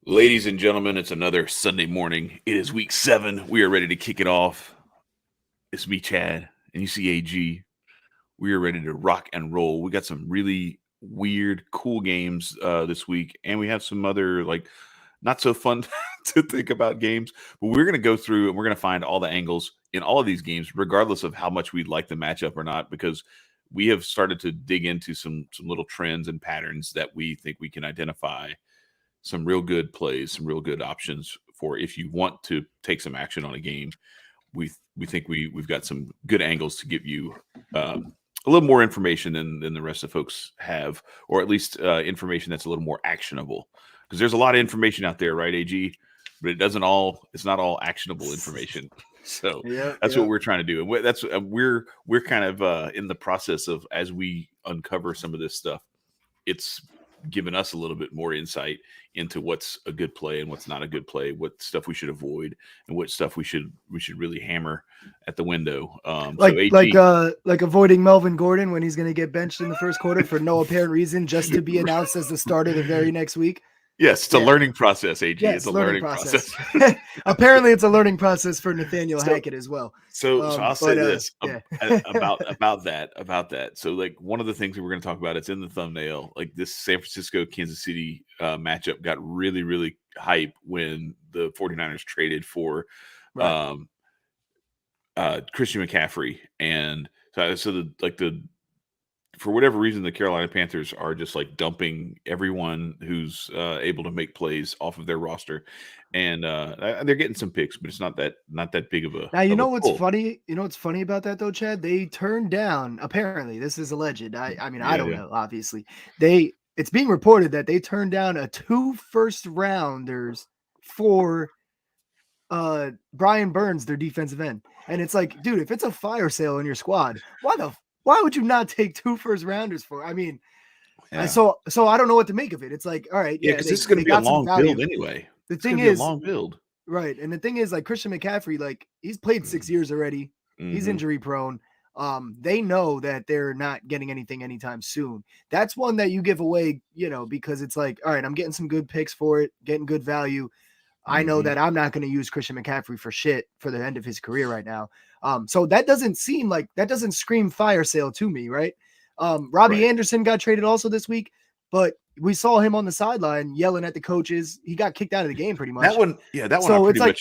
Ladies and gentlemen, it's another Sunday morning. It is week 7. We are ready to kick it off. It's me, Chad, and you see AG. We are ready to rock and roll. We got some really weird, cool games this week, and we have some other not so fun to think about games. But we're going to go through and we're going to find all the angles in all of these games, regardless of how much we like the matchup or not, because we have started to dig into some little trends and patterns that we think we can identify some real good plays, some real good options for if you want to take some action on a game. We think we've got some good angles to give you a little more information than the rest of folks have, or at least information that's a little more actionable. Because there's a lot of information out there, right, AG? But it's not all actionable information. So that's what we're trying to do, and that's we're kind of in the process of, as we uncover some of this stuff, it's given us a little bit more insight into what's a good play and what's not a good play, what stuff we should avoid, and what stuff we should really hammer at the window. Like avoiding Melvin Gordon when he's going to get benched in the first quarter for no apparent reason, just to be announced as the starter the very next week. Yes, it's a learning process, AG. Yes, it's a learning process. Apparently, it's a learning process for Nathaniel Hackett as well. So I'll say this about that. So, like, one of the things that we're going to talk about, it's in the thumbnail. Like, this San Francisco Kansas City matchup got really, really hype when the 49ers traded for Christian McCaffrey, and for whatever reason, the Carolina Panthers are just like dumping everyone who's able to make plays off of their roster, and they're getting some picks, but it's not that big of a. Now what's funny. You know what's funny about that though, Chad? They turned down. Apparently, this is alleged. I don't know. Obviously, it's being reported that they turned down 2 first-rounders for Brian Burns, their defensive end, and it's like, dude, if it's a fire sale in your squad, why would you not take 2 first-rounders for? I mean, so I don't know what to make of it. It's like, all right, because this is going to be a long build anyway. The thing is, a long build, right? And the thing is, like, Christian McCaffrey, like, he's played 6 years already. Mm-hmm. He's injury prone. They know that they're not getting anything anytime soon. That's one that you give away, because it's like, all right, I'm getting some good picks for it, getting good value. I know that I'm not going to use Christian McCaffrey for shit for the end of his career right now. So that doesn't scream fire sale to me, right? Robbie Anderson got traded also this week, but we saw him on the sideline yelling at the coaches. He got kicked out of the game pretty much. That one. So it's like,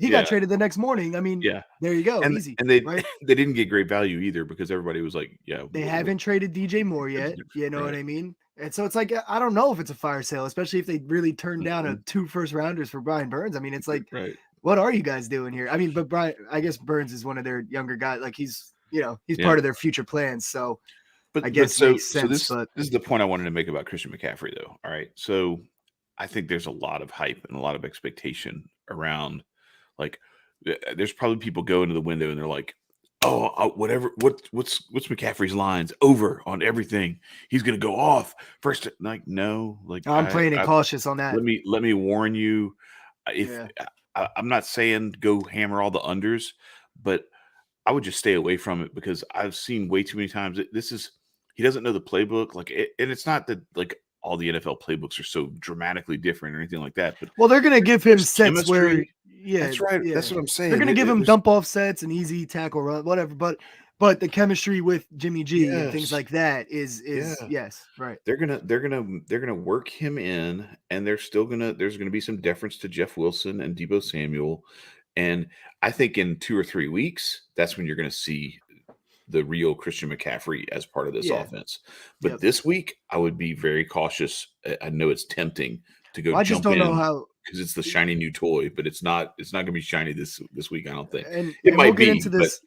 he got traded the next morning. I mean, there you go. Easy. And they didn't get great value either, because everybody was like, they haven't traded DJ Moore yet. You know what I mean? And so it's like, I don't know if it's a fire sale, especially if they really turned down 2 first-rounders for Brian Burns. I mean, it's like, what are you guys doing here? I mean, but I guess Burns is one of their younger guys. Like, he's part of their future plans. So I guess it makes sense. This is the point I wanted to make about Christian McCaffrey, though. All right. So I think there's a lot of hype and a lot of expectation around, like, there's probably people go into the window and they're like, whatever. What's McCaffrey's lines over on everything? He's gonna go off first. Like, no, like, I'm playing it cautious on that. Let me warn you. I'm not saying go hammer all the unders, but I would just stay away from it, because I've seen way too many times he doesn't know the playbook. Like, and it's not that like all the NFL playbooks are so dramatically different or anything like that. But they're gonna give him sets where. Yeah, that's right. Yeah. That's what I'm saying. They're going to give him dump off sets and easy tackle run, whatever. But the chemistry with Jimmy G and things like that is yes, right. They're gonna work him in, and there's gonna be some deference to Jeff Wilson and Deebo Samuel, and I think in 2 or 3 weeks, that's when you're gonna see the real Christian McCaffrey as part of this offense. But this week, I would be very cautious. I know it's tempting to go. I just don't know how. Because it's the shiny new toy, but it's not going to be shiny this week, I don't think. And we'll get into this.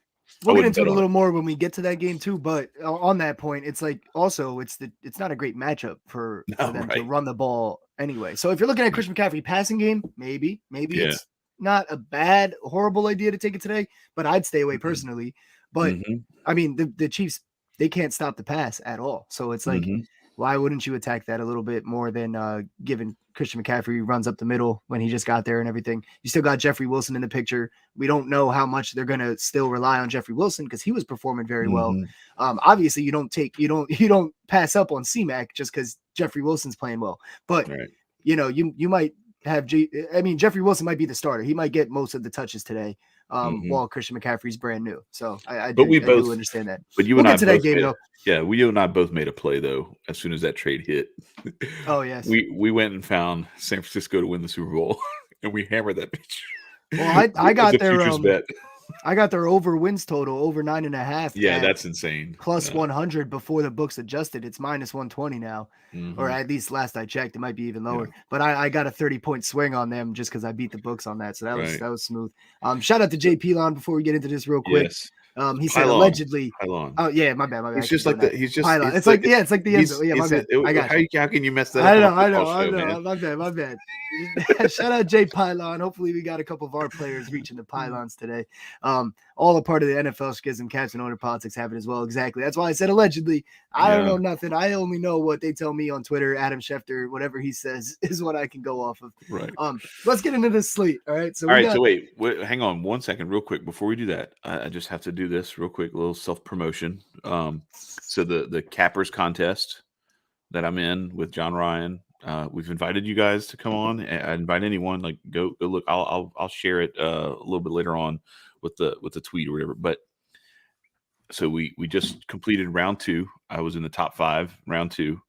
We'll get into it a little more when we get to that game too. But on that point, it's like also it's not a great matchup for them to run the ball anyway. So if you're looking at Christian McCaffrey passing game, maybe it's not a bad, horrible idea to take it today. But I'd stay away personally. But I mean, the Chiefs, they can't stop the pass at all. So it's like, why wouldn't you attack that a little bit more than giving Christian McCaffrey runs up the middle when he just got there and everything? You still got Jeffrey Wilson in the picture. We don't know how much they're going to still rely on Jeffrey Wilson, because he was performing very well. Obviously, you don't pass up on C-Mac just because Jeffrey Wilson's playing well. But you might have Jeffrey Wilson might be the starter. He might get most of the touches today. While Christian McCaffrey's brand new. So I do understand that. But you we'll and get I to both that game though. Yeah, you and I both made a play though as soon as that trade hit. Oh yes. We went and found San Francisco to win the Super Bowl and we hammered that bitch. Well, I got their bet. I got their over wins total over 9.5. Yeah, that's insane. Plus 100 before the books adjusted. It's minus 120 now, or at least last I checked, it might be even lower. Yeah. But I got a 30-point swing on them just because I beat the books on that. So that was smooth. Shout out to J. Pilon before we get into this real quick. Yes. He said allegedly. Pylon. Oh yeah, my bad. He's just like he's just. Pylon. It's like the end zone. Yeah, my bad. I got how can you mess that up? I know. My bad. Shout out Jay Pylon. Hopefully we got a couple of our players reaching the pylons today. All a part of the NFL schism, caps and owner politics happen as well. Exactly. That's why I said allegedly. I don't know nothing. I only know what they tell me on Twitter. Adam Schefter, whatever he says is what I can go off of. Right. Let's get into this slate. All right. So wait, hang on 1 second, real quick, before we do that. I just have to do this real quick, a little self-promotion. So the Cappers contest that I'm in with John Ryan, we've invited you guys to come on. I invite anyone, like go look. I'll share it a little bit later on with the tweet or whatever. But so we just completed round 2. I was in the top 5 round 2.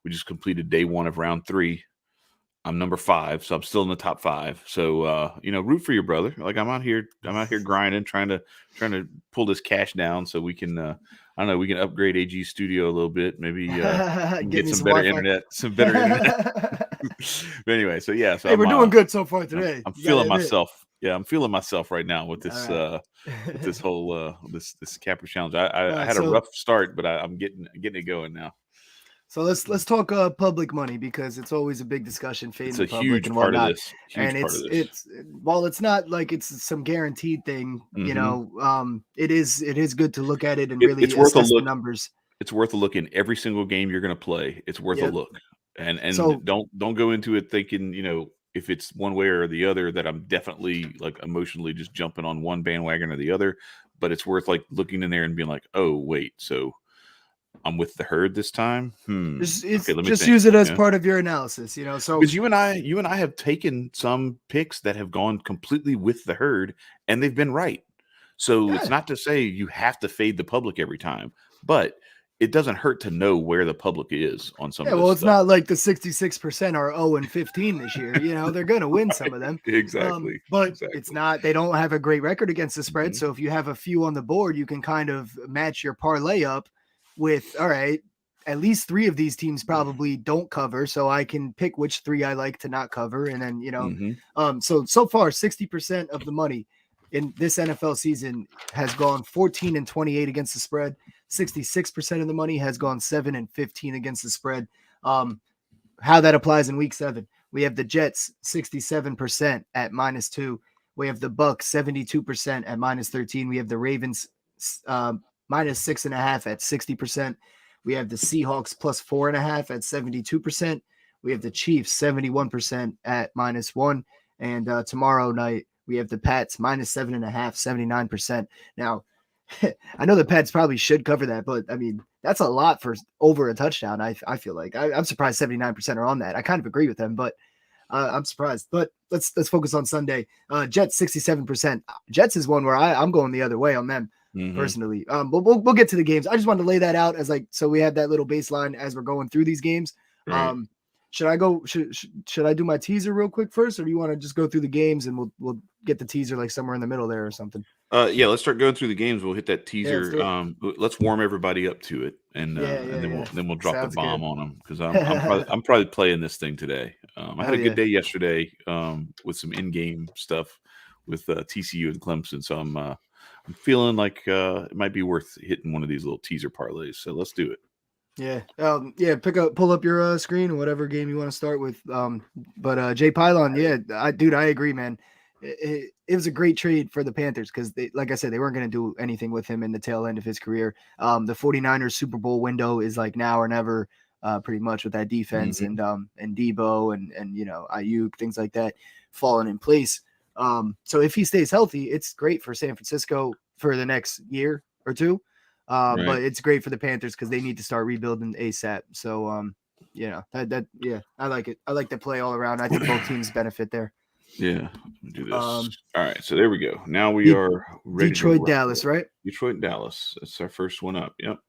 We just completed day 1 of round 3. I'm number 5, so I'm still in the top 5. So root for your brother. Like I'm out here grinding, trying to pull this cash down so we can I don't know, we can upgrade AG studio a little bit, maybe get some better internet, But anyway, so yeah, so we're doing good so far today. I'm feeling myself. Yeah, I'm feeling myself right now with this with this whole this Capper challenge. I had a rough start, but I'm getting it going now. So let's talk public money, because it's always a big discussion. It's a huge part of this. It's while it's not like it's some guaranteed thing, it is good to look at it and really assess the numbers. It's worth a look in every single game you're going to play. It's worth a look, and so, don't go into it thinking if it's one way or the other that I'm definitely like emotionally just jumping on one bandwagon or the other. But it's worth like looking in there and being like, oh wait, so I'm with the herd this time. Just use it as part of your analysis, So because you and I have taken some picks that have gone completely with the herd, and they've been right. So it's not to say you have to fade the public every time, but it doesn't hurt to know where the public is on some. Well, it's not like the 66% are 0-15 this year. They're going to win some of them. Exactly. But it's not. They don't have a great record against the spread. So if you have a few on the board, you can kind of match your parlay up with, all right, at least 3 of these teams probably don't cover, so I can pick which 3 I like to not cover. And then, so far 60% of the money in this NFL season has gone 14-28 against the spread. 66% of the money has gone 7-15 against the spread. How that applies in week 7, we have the Jets 67% at -2. We have the Bucs 72% at -13. We have the Ravens -6.5 at 60%. We have the Seahawks +4.5 at 72%. We have the Chiefs 71% at -1. And tomorrow night we have the Pats -7.5, 79%. Now, I know the Pats probably should cover that, but I mean that's a lot for over a touchdown. I feel like I'm surprised 79% are on that. I kind of agree with them, but I'm surprised. But let's focus on Sunday. Jets 67%. Jets is one where I'm going the other way on them. Personally, but we'll get to the games. I just wanted to lay that out as so we have that little baseline as we're going through these games. Right. Should I go? Should I do my teaser real quick first, or do you want to just go through the games and we'll get the teaser like somewhere in the middle there or something? Let's start going through the games. We'll hit that teaser. Let's warm everybody up to it, and then we'll drop the bomb on them, because I'm probably playing this thing today. I had a good day yesterday with some in-game stuff with TCU and Clemson, so I'm feeling like it might be worth hitting one of these little teaser parlays. So let's do it. Pull up your screen, whatever game you want to start with. But Jay Pylon, I agree, man. It was a great trade for the Panthers because like I said, they weren't going to do anything with him in the tail end of his career. The 49ers Super Bowl window is like now or never, pretty much, with that defense and Debo and Ayuk, things like that falling in place. So if he stays healthy, it's great for San Francisco for the next year or two. But it's great for the Panthers because they need to start rebuilding ASAP. So Yeah, I like it. I like the play all around. I think both teams benefit there. Yeah, do this. All right, so there we go. Now we are ready. Detroit, Dallas, right? Detroit, Dallas. That's our first one up. Yep.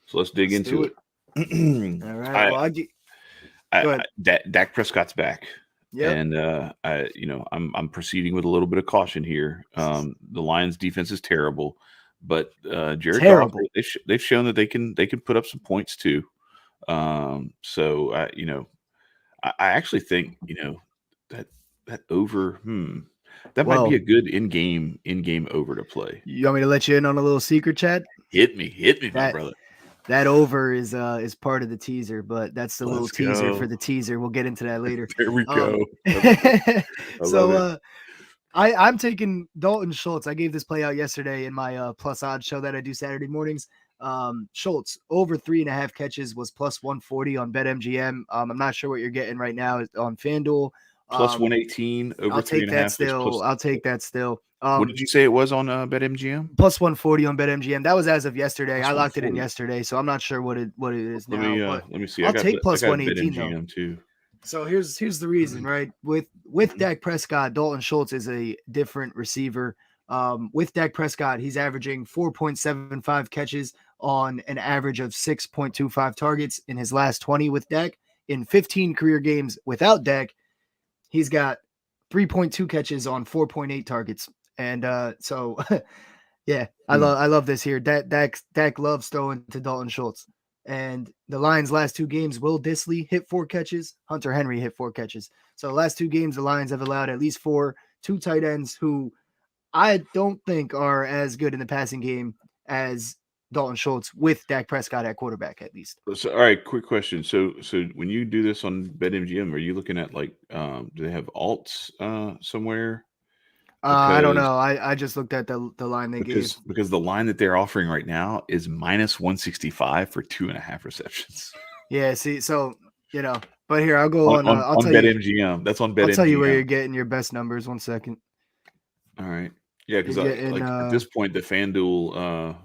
So let's dig into it. All right. Dak Prescott's back. Yeah. And I'm proceeding with a little bit of caution here. The Lions defense is terrible, but Jared Goff, they've shown that they can put up some points too. So I actually think that over that might be a good in-game over to play. You want me to let you in on a little secret, Chad? Hit me, my brother. That over is part of the teaser, but that's the little teaser for the teaser. We'll get into that later. There we go. So I'm taking Dalton Schultz. I gave this play out yesterday in my plus odds show that I do Saturday mornings. Schultz over 3.5 catches was plus 140 on BetMGM. I'm not sure what you're getting right now on FanDuel. Plus 118 over I'll take that still. I'll take that still. What did you say it was on BetMGM? Plus 140 on BetMGM. That was as of yesterday. I locked it in yesterday, so I'm not sure what it is now. Let me see. I'll take plus 118 BetMGM too. So here's the reason, right? With Dak Prescott, Dalton Schultz is a different receiver. With Dak Prescott, he's averaging 4.75 catches on an average of 6.25 targets in his last 20 with Dak. In 15 career games without Dak, he's got 3.2 catches on 4.8 targets. And so, yeah, I love this here. Dak loves throwing to Dalton Schultz. And the Lions' last 2 games, Will Dissly hit 4 catches. Hunter Henry hit 4 catches. So the last 2 games, the Lions have allowed at least 2 tight ends who I don't think are as good in the passing game as Dalton Schultz with Dak Prescott at quarterback, at least. So, all right, quick question. So when you do this on BetMGM, are you looking at do they have alts somewhere? I don't know. I just looked at the line they gave. Because the line that they're offering right now is minus 165 for 2.5 receptions. Yeah, see, so, but here, I'll go on I'll tell BetMGM. That's on BetMGM. I'll tell you where you're getting your best numbers. 1 second. All right. Yeah, because at this point, the FanDuel,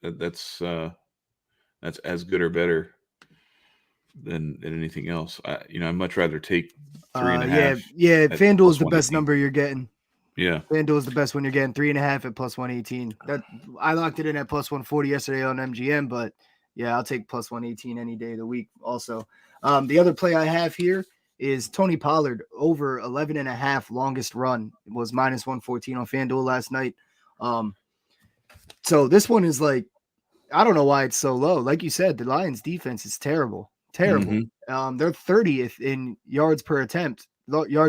that's as good or better than anything else. I'd much rather take 3.5. Yeah. FanDuel is the best number you're getting. Yeah, FanDuel is the best when you're getting 3.5 at plus 118. That I locked it in at plus 140 yesterday on MGM, but yeah, I'll take plus 118 any day of the week. Also, the other play I have here is Tony Pollard over 11.5 longest run. It was minus 114 on FanDuel last night. So this one is I don't know why it's so low. Like you said, the Lions defense is terrible. Mm-hmm. They're 30th in yards per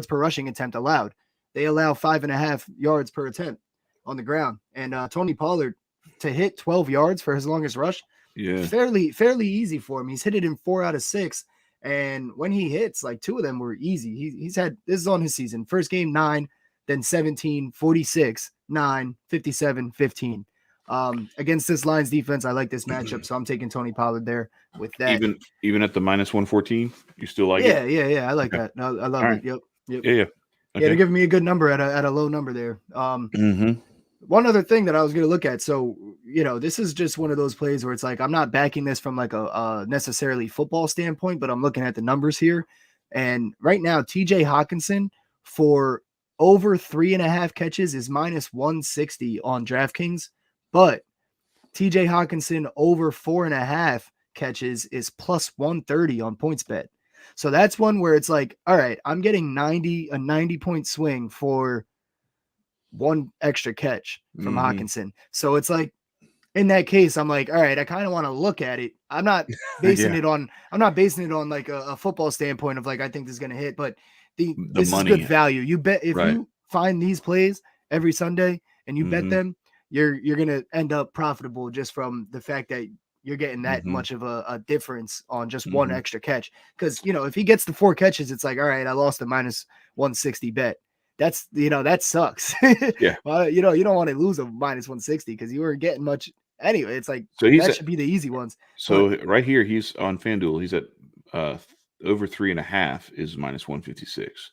rushing attempt allowed. They allow 5.5 yards per attempt on the ground. And Tony Pollard to hit 12 yards for his longest rush, fairly easy for him. He's hit it in 4 out of 6. And when he hits, 2 of them were easy. He's had, this is on his season. First game, 9, then 17, 46, 9, 57, 15. Against this Lions defense, I like this matchup, so I'm taking Tony Pollard there with that. Even at the minus 114, you still like it? Yeah. I like that. I love it. Yep. Yeah. Okay. Yeah, they're giving me a good number at a low number there. One other thing that I was going to look at. So, this is just one of those plays where it's I'm not backing this from a necessarily football standpoint, but I'm looking at the numbers here. And right now, TJ Hawkinson for over 3.5 catches is minus 160 on DraftKings, but TJ Hawkinson over 4.5 catches is plus 130 on PointsBet. So that's one where it's all right, I'm getting a 90-point swing for 1 extra catch from Hawkinson. So it's in that case, I'm all right, I kind of want to look at it. I'm not basing it on a football standpoint of I think this is going to hit, but this is good value. You bet if you find these plays every Sunday and you bet them, you're going to end up profitable just from the fact that you're getting that much of a difference on just 1 extra catch. Because, if he gets the 4 catches, it's all right, I lost the minus 160 bet. That's, that sucks. Yeah. Well, you don't want to lose a minus 160 because you weren't getting much anyway. It's that should be the easy ones. So right here, he's on FanDuel. He's at over 3.5 is minus 156.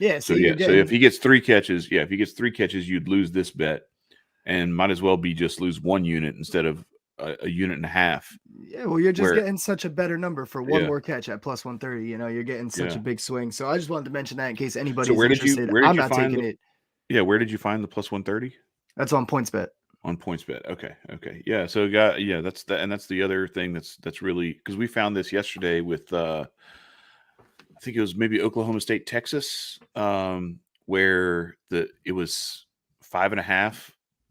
Yeah. So if he gets 3 catches, you'd lose this bet and might as well be just lose 1 unit instead of a unit and a half. Yeah, well, you're just getting such a better number for one more catch at plus 130. You're getting such a big swing. So I just wanted to mention that in case anybody's interested. I'm not taking it. Yeah, where did you find the plus 130? That's on PointsBet. On PointsBet. Okay. Yeah, so that's the other thing that's really, because we found this yesterday with I think it was maybe Oklahoma State, Texas, where it was 5.5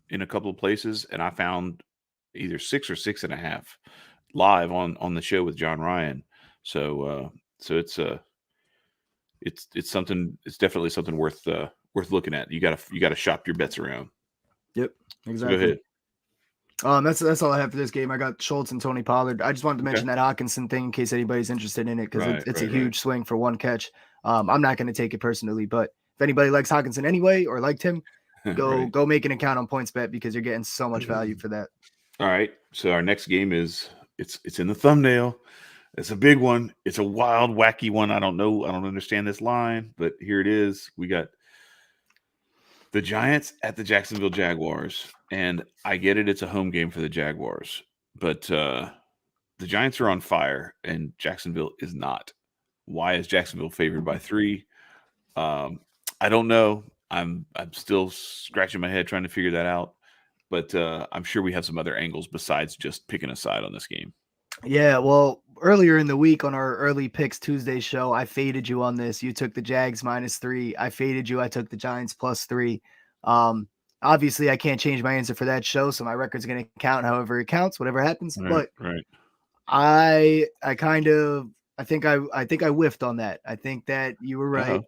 in a couple of places, and I found either 6 or 6.5 live on the show with John Ryan. So it's something. It's definitely something worth looking at. You gotta shop your bets around. Yep, exactly. So go ahead. That's all I have for this game. I got Schultz and Tony Pollard. I just wanted to mention that Hawkinson thing in case anybody's interested in it, because it's a huge swing for one catch. I'm not going to take it personally, but if anybody likes Hawkinson anyway or liked him, go make an account on PointsBet, because you're getting so much value for that. All right. So our next game is it's in the thumbnail. It's a big one. It's a wild, wacky one. I don't know. I don't understand this line, but here it is. We got the Giants at the Jacksonville Jaguars, and I get it. It's a home game for the Jaguars, but the Giants are on fire, and Jacksonville is not. Why is Jacksonville favored by 3? I don't know. I'm still scratching my head trying to figure that out, but I'm sure we have some other angles besides just picking a side on this game. Yeah, well, earlier in the week on our early picks Tuesday show, I faded you on this. You took the Jags -3. I faded you. I took the Giants +3. Obviously, I can't change my answer for that show, so my record's going to count however it counts, whatever happens. Right. I think I whiffed on that. I think that you were right.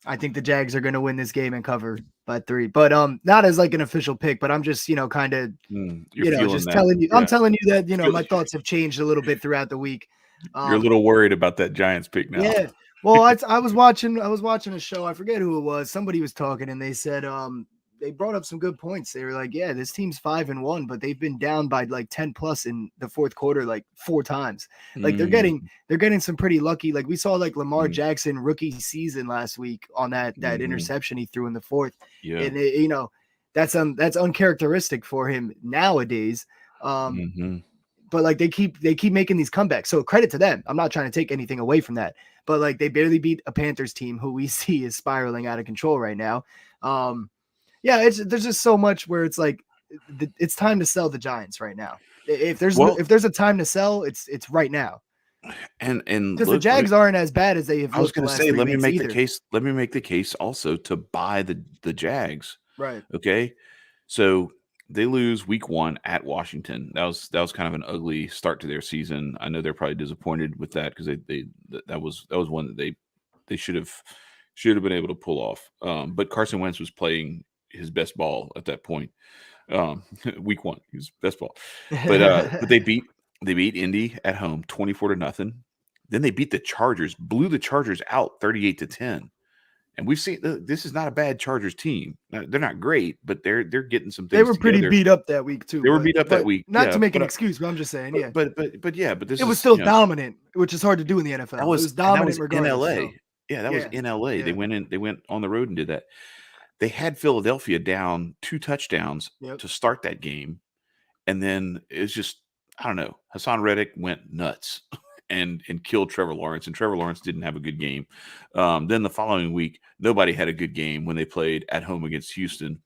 I think the Jags are going to win this game and cover by 3, but not as like an official pick, but I'm just, kind of, just telling you, I'm telling you that, my thoughts have changed a little bit throughout the week. You're a little worried about that Giants pick now. Yeah. Well, I was watching a show. I forget who it was. Somebody was talking and they said, they brought up some good points. They were like, yeah, this team's 5-1, but they've been down by like 10 plus in the fourth quarter, like 4 times. Like they're getting some pretty lucky. Like we saw like Lamar Jackson rookie season last week on that interception he threw in the fourth. Yeah. And that's uncharacteristic for him nowadays. But like they keep making these comebacks. So credit to them. I'm not trying to take anything away from that, but like they barely beat a Panthers team who we see is spiraling out of control right now. There's just so much where it's like it's time to sell the Giants right now. If there's a time to sell, it's right now. And because the Jags aren't as bad as they have. I was going to say, let me make the case. Let me make the case also to buy the Jags. Right. Okay. So they lose week 1 at Washington. That was kind of an ugly start to their season. I know they're probably disappointed with that because that was one that they should have been able to pull off. But Carson Wentz was playing his best ball at that point. Week 1, his best ball. But they beat Indy at home 24-0. Then they beat the Chargers, blew the Chargers out 38-10. And we've seen this is not a bad Chargers team. They're not great, but they're getting some things. They were pretty beat up that week too. They were beat up that week. Not to make an excuse, but I'm just saying, yeah. But this was still dominant, which is hard to do in the NFL. It was dominant in LA. So. Yeah, that was in LA. Yeah. They went on the road and did that. They had Philadelphia down 2 touchdowns to start that game. And then it's just, I don't know. Hassan Reddick went nuts and killed Trevor Lawrence. And Trevor Lawrence didn't have a good game. Then the following week, nobody had a good game when they played at home against Houston.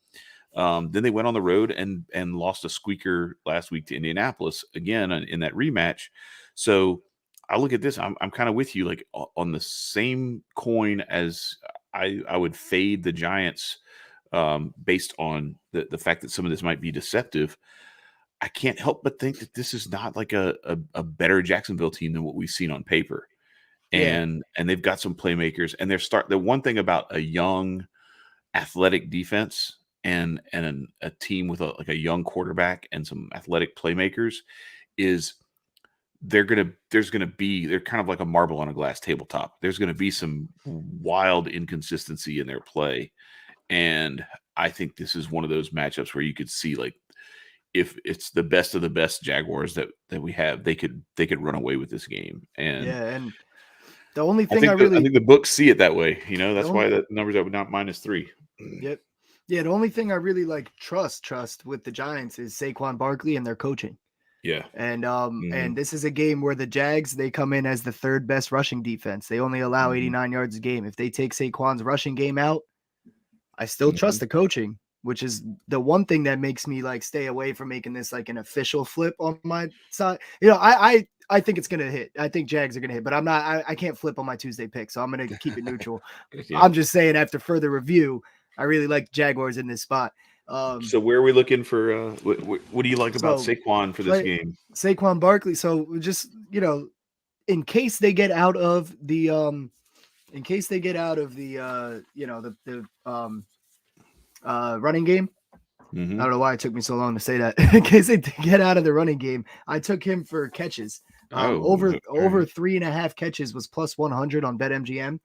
Then they went on the road and lost a squeaker last week to Indianapolis again in that rematch. So I look at this. I'm kind of with you, like on the same coin as I would fade the Giants based on the fact that some of this might be deceptive. I can't help but think that this is not like a better Jacksonville team than what we've seen on paper. And they've got some playmakers, and the one thing about a young athletic defense and a team with a young quarterback and some athletic playmakers is they're kind of like a marble on a glass tabletop. There's going to be some wild inconsistency in their play. And I think this is one of those matchups where you could see, like, if it's the best of the best Jaguars that we have, they could run away with this game. And the only thing I think the books see it that way. That's why the numbers are not -3. Yep. Yeah. The only thing I really trust with the Giants is Saquon Barkley and their coaching. Yeah. And this is a game where the Jags, they come in as the third best rushing defense. They only allow 89 yards a game. If they take Saquon's rushing game out, I still trust the coaching, which is the one thing that makes me like stay away from making this like an official flip on my side. You know, I think it's gonna hit. I think Jags are gonna hit, but I can't flip on my Tuesday pick, so I'm gonna keep it neutral. Yeah. I'm just saying, after further review, I really like Jaguars in this spot. So where are we looking for? What do you like about Saquon for this game? Saquon Barkley. So just, you know, in case they get out of the you know, the running game. I don't know why it took me so long to say that. In case they get out of the running game, I took him for catches. Over 3.5 catches was plus 100 on BetMGM.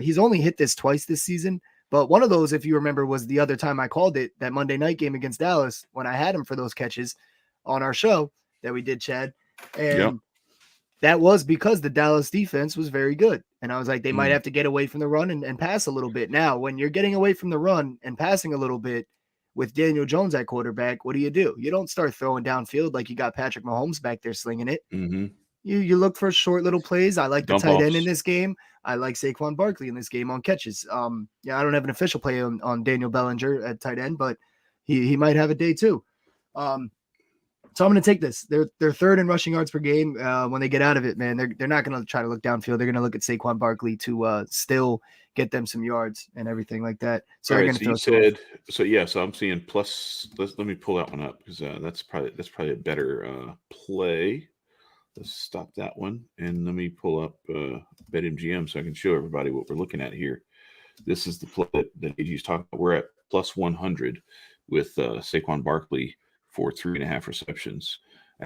He's only hit this twice this season, but one of those, if you remember, was the other time I called it, that Monday night game against Dallas, when I had him for those catches on our show that we did, Chad. And that was because the Dallas defense was very good. And I was like, they might have to get away from the run and pass a little bit. Now, when you're getting away from the run and passing a little bit with Daniel Jones at quarterback, what do? You don't start throwing downfield like you got Patrick Mahomes back there slinging it. You look for short little plays. I like the tight end in this game. I like Saquon Barkley in this game on catches. Yeah, I don't have an official play on Daniel Bellinger at tight end, but he might have a day too. So I'm going to take this. They're third in rushing yards per game. When they get out of it, man, they're not going to try to look downfield. They're going to look at Saquon Barkley to still get them some yards and everything like that. So they're going to throw. So I'm seeing plus. Let me pull that one up, because that's probably a better play. Let's stop that one, and let me pull up BetMGM so I can show everybody what we're looking at here. This is the play that AG's talking about. We're at plus 100 with Saquon Barkley for 3.5 receptions.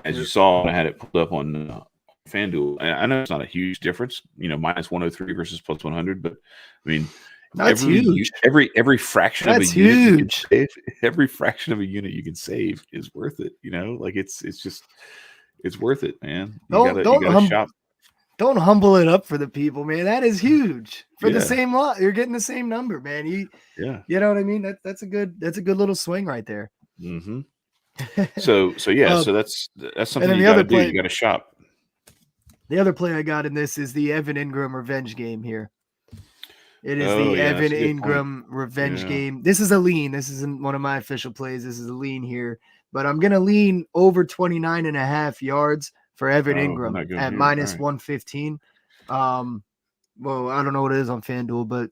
As you saw, I had it pulled up on FanDuel. I know it's not a huge difference, you know, minus 103 versus plus 100, but I mean, that's huge. Every fraction of a unit you can save, every fraction of a unit you can save is worth it. You know, like it's worth it, man. You gotta shop. Don't humble it up for the people, man. That is huge for the same lot. You're getting the same number, man. You know what I mean? That's a good little swing right there. So that's something you got to do. You got to shop. The other play I got in this is the Evan Ingram revenge game here. It is the Evan Ingram revenge game. This is a lean. This isn't one of my official plays. This is a lean here, but I'm going to lean over 29.5 yards for Evan Ingram at minus 115. Well, I don't know what it is on FanDuel, but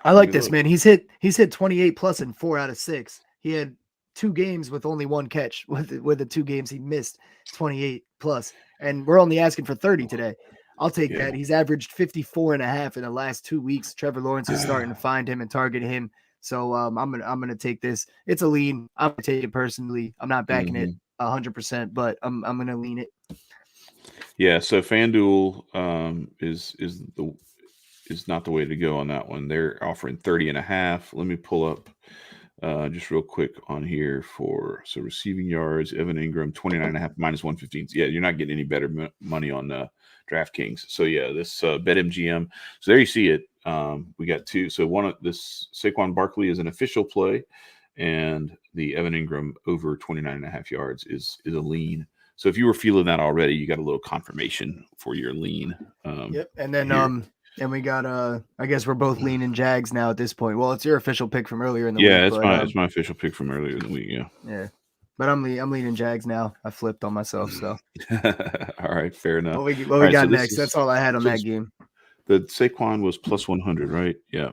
I like this, man. He's hit 28 plus in 4 out of 6. He had 2 games with only 1 catch. With the 2 games he missed 28 plus, and we're only asking for 30 today. I'll take that. He's averaged 54.5 in the last 2 weeks. Trevor Lawrence is starting to find him and target him. So I'm gonna take this. It's a lean. I'm gonna take it personally. I'm not backing it 100%, but I'm gonna lean it. Yeah. So FanDuel is not the way to go on that one. They're offering 30.5. Let me pull up just real quick on here so receiving yards. Evan Ingram 29.5 minus 115. Yeah, you're not getting any better money on DraftKings. So this BetMGM. So there you see it. We got 2. So one of this Saquon Barkley is an official play, and the Evan Ingram over 29.5 yards is a lean. So if you were feeling that already, you got a little confirmation for your lean. Yep. And then and we got I guess we're both leaning Jags now at this point. Well, it's your official pick from earlier in the week. Yeah, it's my official pick from earlier in the week. Yeah. But I'm leaning Jags now. I flipped on myself, so. All right, fair enough. What we got next? That's all I had on that game. The Saquon was plus 100, right? Yeah.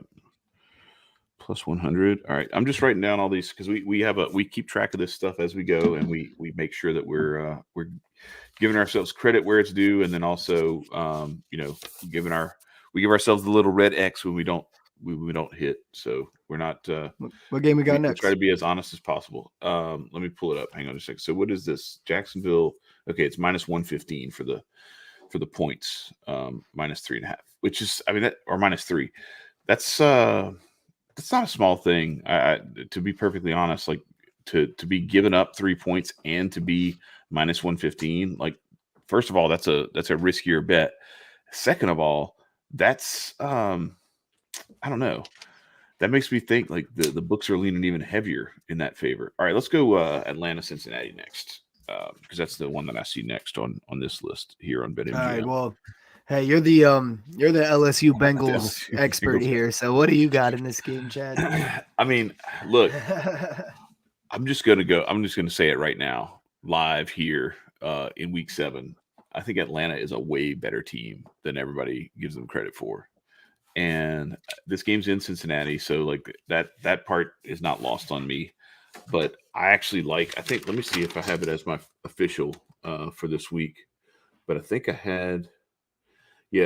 Plus 100. All right. I'm just writing down all these because we keep track of this stuff as we go, and we make sure that we're giving ourselves credit where it's due, and then also we give ourselves the little red X when we don't hit. So we're not. What game we got next? Try to be as honest as possible. Let me pull it up. Hang on a second. So what is this? Jacksonville. Okay, it's minus 115 for the points. Minus 3.5, which is or minus 3. That's not a small thing. To be perfectly honest, like to be giving up 3 points and to be minus 115. Like, first of all, that's a riskier bet. Second of all, that's I don't know. that makes me think like the books are leaning even heavier in that favor. All right, let's go Atlanta Cincinnati next because that's the one that I see next on this list here on All right. BetMGM. Well, hey, you're the LSU Bengals expert here. So what do you got in this game, Chad? I mean, look, I'm just gonna say it right now, live here in week 7. I think Atlanta is a way better team than everybody gives them credit for. And this game's in Cincinnati, so like that part is not lost on me. But I think let me see if I have it as my official for this week. But I think I had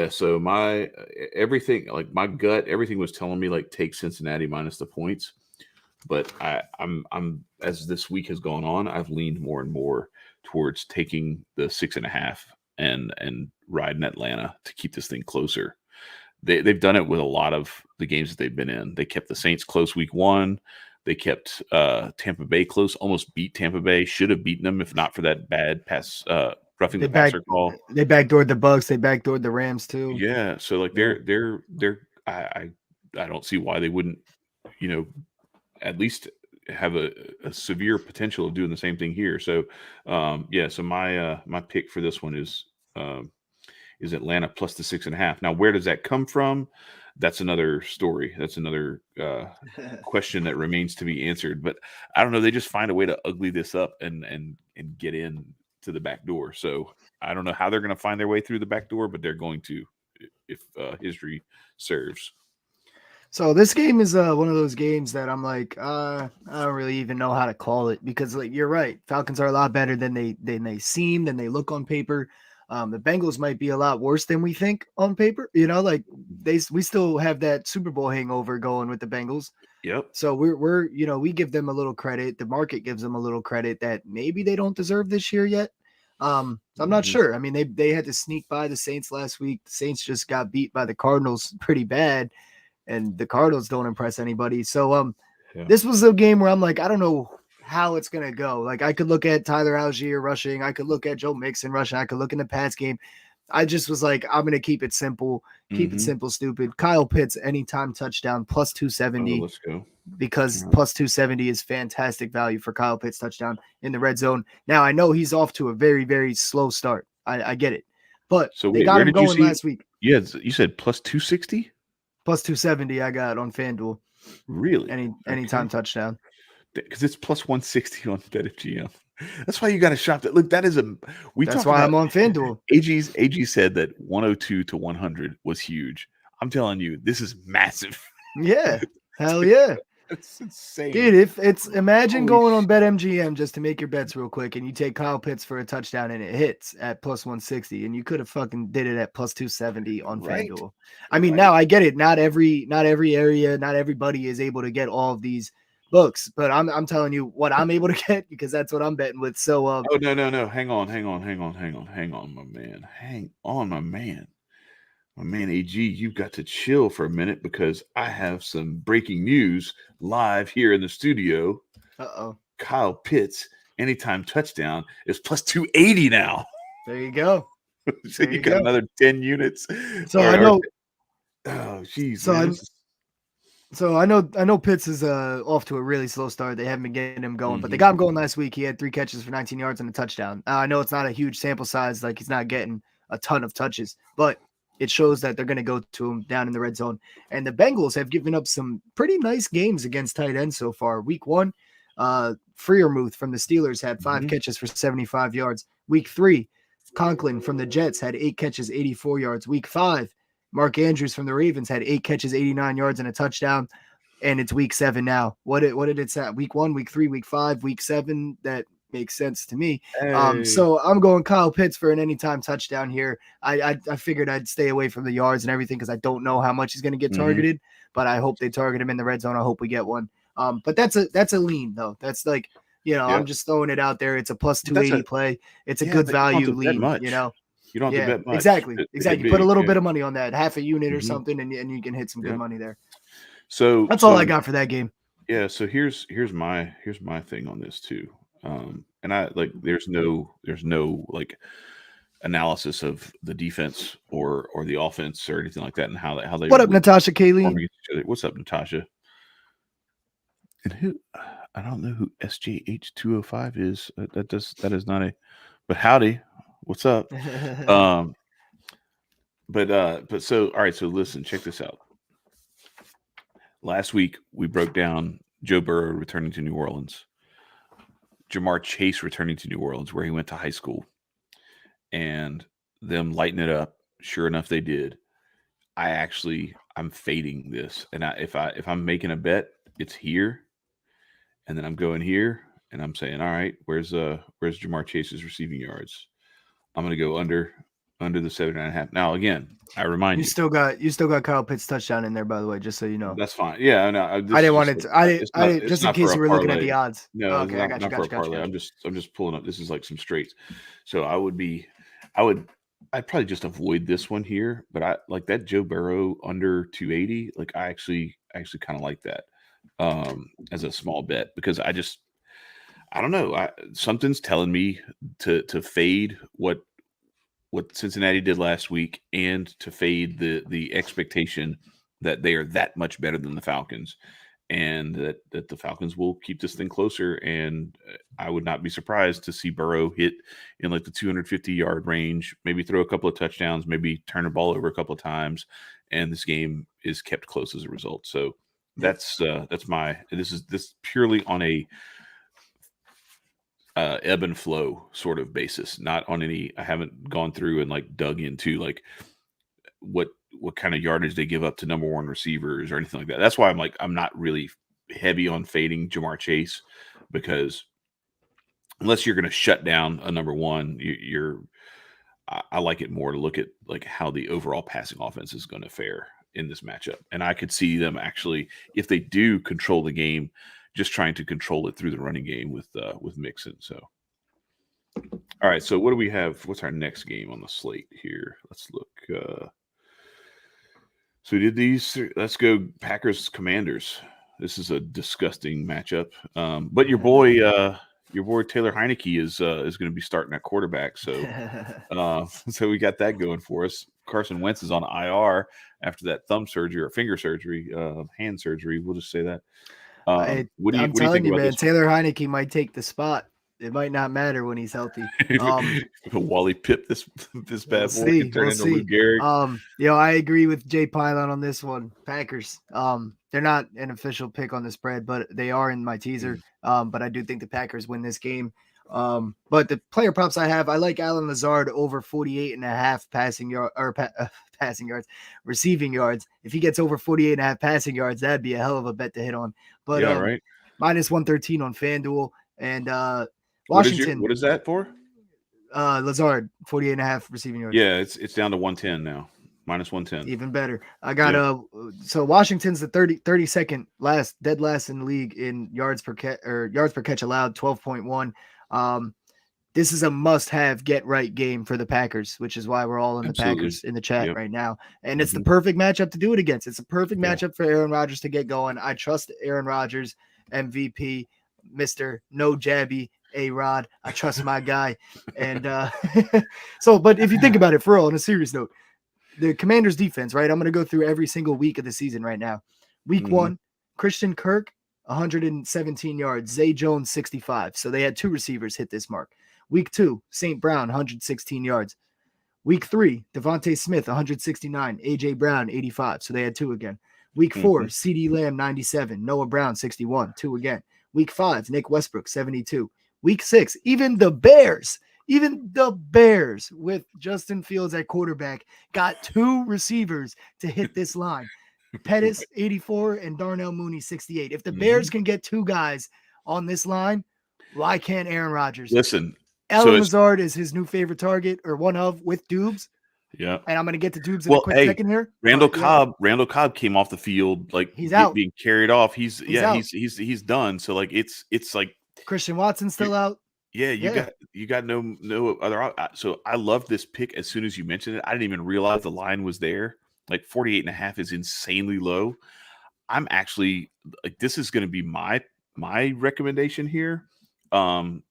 so my everything, like my gut, everything was telling me like take Cincinnati minus the points. But I'm as this week has gone on, I've leaned more and more towards taking the 6.5 and riding Atlanta to keep this thing closer. They've done it with a lot of the games that they've been in. They kept the Saints close week 1. They kept Tampa Bay close, almost beat Tampa Bay. Should have beaten them if not for that bad pass roughing the passer call. They backdoored the Bucks. They backdoored the Rams too. Yeah, so like they're I don't see why they wouldn't, at least have a severe potential of doing the same thing here. So so my pick for this one is Atlanta plus the 6.5. Now, where does that come from? That's another story. That's another question that remains to be answered. But I don't know. They just find a way to ugly this up and get in to the back door. So I don't know how they're going to find their way through the back door, but they're going to if history serves. So this game is one of those games that I'm like, I don't really even know how to call it because like you're right. Falcons are a lot better than they seem, than they look on paper. The Bengals might be a lot worse than we think on paper. Like we still have that Super Bowl hangover going with the Bengals. Yep. So we're we give them a little credit. The market gives them a little credit that maybe they don't deserve this year yet. I'm not sure. I mean, they had to sneak by the Saints last week. The Saints just got beat by the Cardinals pretty bad, and the Cardinals don't impress anybody. So this was a game where I'm like, I don't know how it's gonna go. Like I could look at Tyler Algier rushing, I could look at Joe Mixon rushing, I could look in the Pats game. I just was like, I'm gonna keep it simple, keep it simple, stupid. Kyle Pitts anytime touchdown plus 270. Let's go. Because plus 270 is fantastic value for Kyle Pitts touchdown in the red zone. Now I know he's off to a very, very slow start. I get it, but so they got him going last week. Yeah, you said plus 260, plus 270. I got on FanDuel. Really? Anytime touchdown. Because it's plus 160 on BetMGM. That's why you got to shop that. Look, that is that's why I'm on FanDuel. AG said that 102 to 100 was huge. I'm telling you, this is massive. Yeah, hell yeah. That's insane, dude. If it's imagine going on BetMGM just to make your bets real quick, and you take Kyle Pitts for a touchdown and it hits at plus 160, and you could have fucking did it at plus 270 on FanDuel. I mean, now I get it. Not every area, not everybody is able to get all of these books, but I'm telling you what I'm able to get because that's what I'm betting with. So oh no, hang on, my man. Hang on, my man. My man AG, you've got to chill for a minute because I have some breaking news live here in the studio. Kyle Pitts anytime touchdown is plus 280 now. There you go. So you got another 10 units. So I know. Oh, geez. So I know Pitts is off to a really slow start. They haven't been getting him going, but they got him going last week. He had 3 catches for 19 yards and a touchdown. I know it's not a huge sample size, like he's not getting a ton of touches, but it shows that they're going to go to him down in the red zone. And the Bengals have given up some pretty nice games against tight ends so far. Week 1, Freiermuth from the Steelers had 5 catches for 75 yards. Week 3, Conklin from the Jets had 8 catches, 84 yards. Week 5, Mark Andrews from the Ravens had 8 catches, 89 yards, and a touchdown. And it's week 7 now. What did it say? Week 1, week 3, week 5, week 7. That makes sense to me. Hey. So I'm going Kyle Pitts for an anytime touchdown here. I figured I'd stay away from the yards and everything because I don't know how much he's going to get targeted, but I hope they target him in the red zone. I hope we get one. But that's a lean though. That's like, I'm just throwing it out there. It's a plus 280 play. It's a good value lean, You don't have to bet much. Exactly. Put a little bit of money on that, half a unit or something, and you can hit some good money there. So that's all I got for that game. Yeah. So here's my thing on this too. And I like there's no like analysis of the defense or the offense or anything like that and how they What up, Natasha Kayleen? What's up, Natasha? And who? I don't know who SJH205 is. That is not a. But howdy, what's up? But so all right. So listen, check this out. Last week we broke down Joe Burrow returning to New Orleans, Jamar Chase returning to New Orleans, where he went to high school, and them lighting it up. Sure enough, they did. I'm fading this, and if I'm making a bet, it's here, and then I'm going here, and I'm saying, all right, where's Jamar Chase's receiving yards? I'm going to go under the 7.5. Now again, I remind you, you still got Kyle Pitts touchdown in there, by the way, just so you know. That's fine. Yeah, no, I didn't want it. Just in case you were looking at the odds. No, okay, I got you. Not for a parlay. I'm just pulling up. This is like some straights. So I'd probably just avoid this one here, but I like that Joe Burrow under 280. Like I actually kind of like that as a small bet because I don't know. Something's telling me to fade what Cincinnati did last week and to fade the expectation that they are that much better than the Falcons and that the Falcons will keep this thing closer. And I would not be surprised to see Burrow hit in like the 250-yard range, maybe throw a couple of touchdowns, maybe turn the ball over a couple of times, and this game is kept close as a result. So this purely on a ebb and flow sort of basis, not on any. I haven't gone through and like dug into like what kind of yardage they give up to number one receivers or anything like that. That's why I'm not really heavy on fading Jamar Chase because unless you're going to shut down a number one, I like it more to look at like how the overall passing offense is going to fare in this matchup. And I could see them actually, if they do control the game, just trying to control it through the running game with Mixon. So, all right. So what do we have? What's our next game on the slate here? Let's look. So we did these. Let's go Packers Commanders. This is a disgusting matchup. But your boy Taylor Heineke is going to be starting at quarterback. So so we got that going for us. Carson Wentz is on IR after that thumb surgery or finger surgery, hand surgery. We'll just say that. I'm telling you, man, Taylor Heineke might take the spot. It might not matter when he's healthy. Wally Pipp this bad boy can turn into Lou Gehrig. I agree with Jay Pylon on this one. Packers. They're not an official pick on the spread, but they are in my teaser. But I do think the Packers win this game. But the player props I have, I like Allen Lazard over 48.5 passing yards, receiving yards. If he gets over 48.5 passing yards, that'd be a hell of a bet to hit on. But yeah, right. Minus 113 on FanDuel and Washington. What is that for? Lazard 48.5 receiving yards. Yeah, it's down to 110 now. Minus 110. Even better. I got so Washington's the 32nd dead last in the league in yards per catch allowed, 12.1. This is a must-have get-right game for the Packers, which is why we're all in the Packers in the chat right now. And it's the perfect matchup to do it against. It's a perfect matchup for Aaron Rodgers to get going. I trust Aaron Rodgers, MVP, Mr. No Jabby, A-Rod. I trust my guy. And but if you think about it, for real, on a serious note, the Commanders defense, right? I'm going to go through every single week of the season right now. Week 1, Christian Kirk, 117 yards. Zay Jones, 65. So they had 2 receivers hit this mark. Week 2, St. Brown, 116 yards. Week 3, Devontae Smith, 169. A.J. Brown, 85. So they had 2 again. Week 4, C.D. Lamb, 97. Noah Brown, 61. 2 again. Week 5, Nick Westbrook, 72. Week 6, even the Bears with Justin Fields at quarterback got 2 receivers to hit this line. Pettis, 84, and Darnell Mooney, 68. If the Bears can get 2 guys on this line, why can't Aaron Rodgers? Listen, Allen Lazard is his new favorite target, or one of, with Dubes. Yeah. And I'm going to get to Dubes in a quick second here. Randall Cobb came off the field like he's out, being carried off. He's done. So like it's like Christian Watson's still out. Yeah, you got no other. So I love this pick as soon as you mentioned it. I didn't even realize the line was there. Like 48.5 is insanely low. I'm actually like, this is going to be my recommendation here. I'm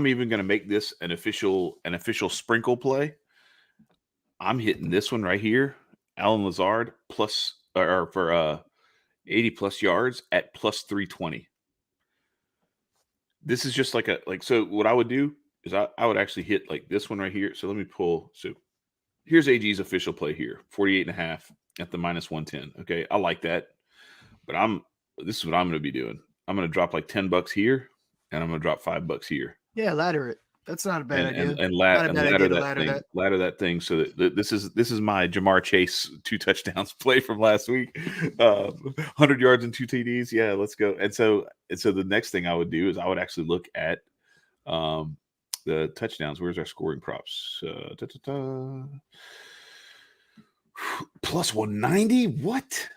even going to make this an official sprinkle play. I'm hitting this one right here. Allen Lazard plus or for 80 plus yards at plus 320. this is just so what I would do is I would actually hit like this one right here. So let me pull. So here's AG's official play here, 48.5 at the -110. Okay. I like that. But this is what I'm going to be doing. I'm going to drop like $10 here and I'm going to drop $5 here. Yeah, ladder it. That's not a bad idea. And Not a bad idea to ladder that thing. So that this is my Jamar Chase 2 touchdowns play from last week, 100 yards and 2 TDs. Yeah, let's go. And so the next thing I would do is I would actually look at the touchdowns. Where's our scoring props? Plus 190. What?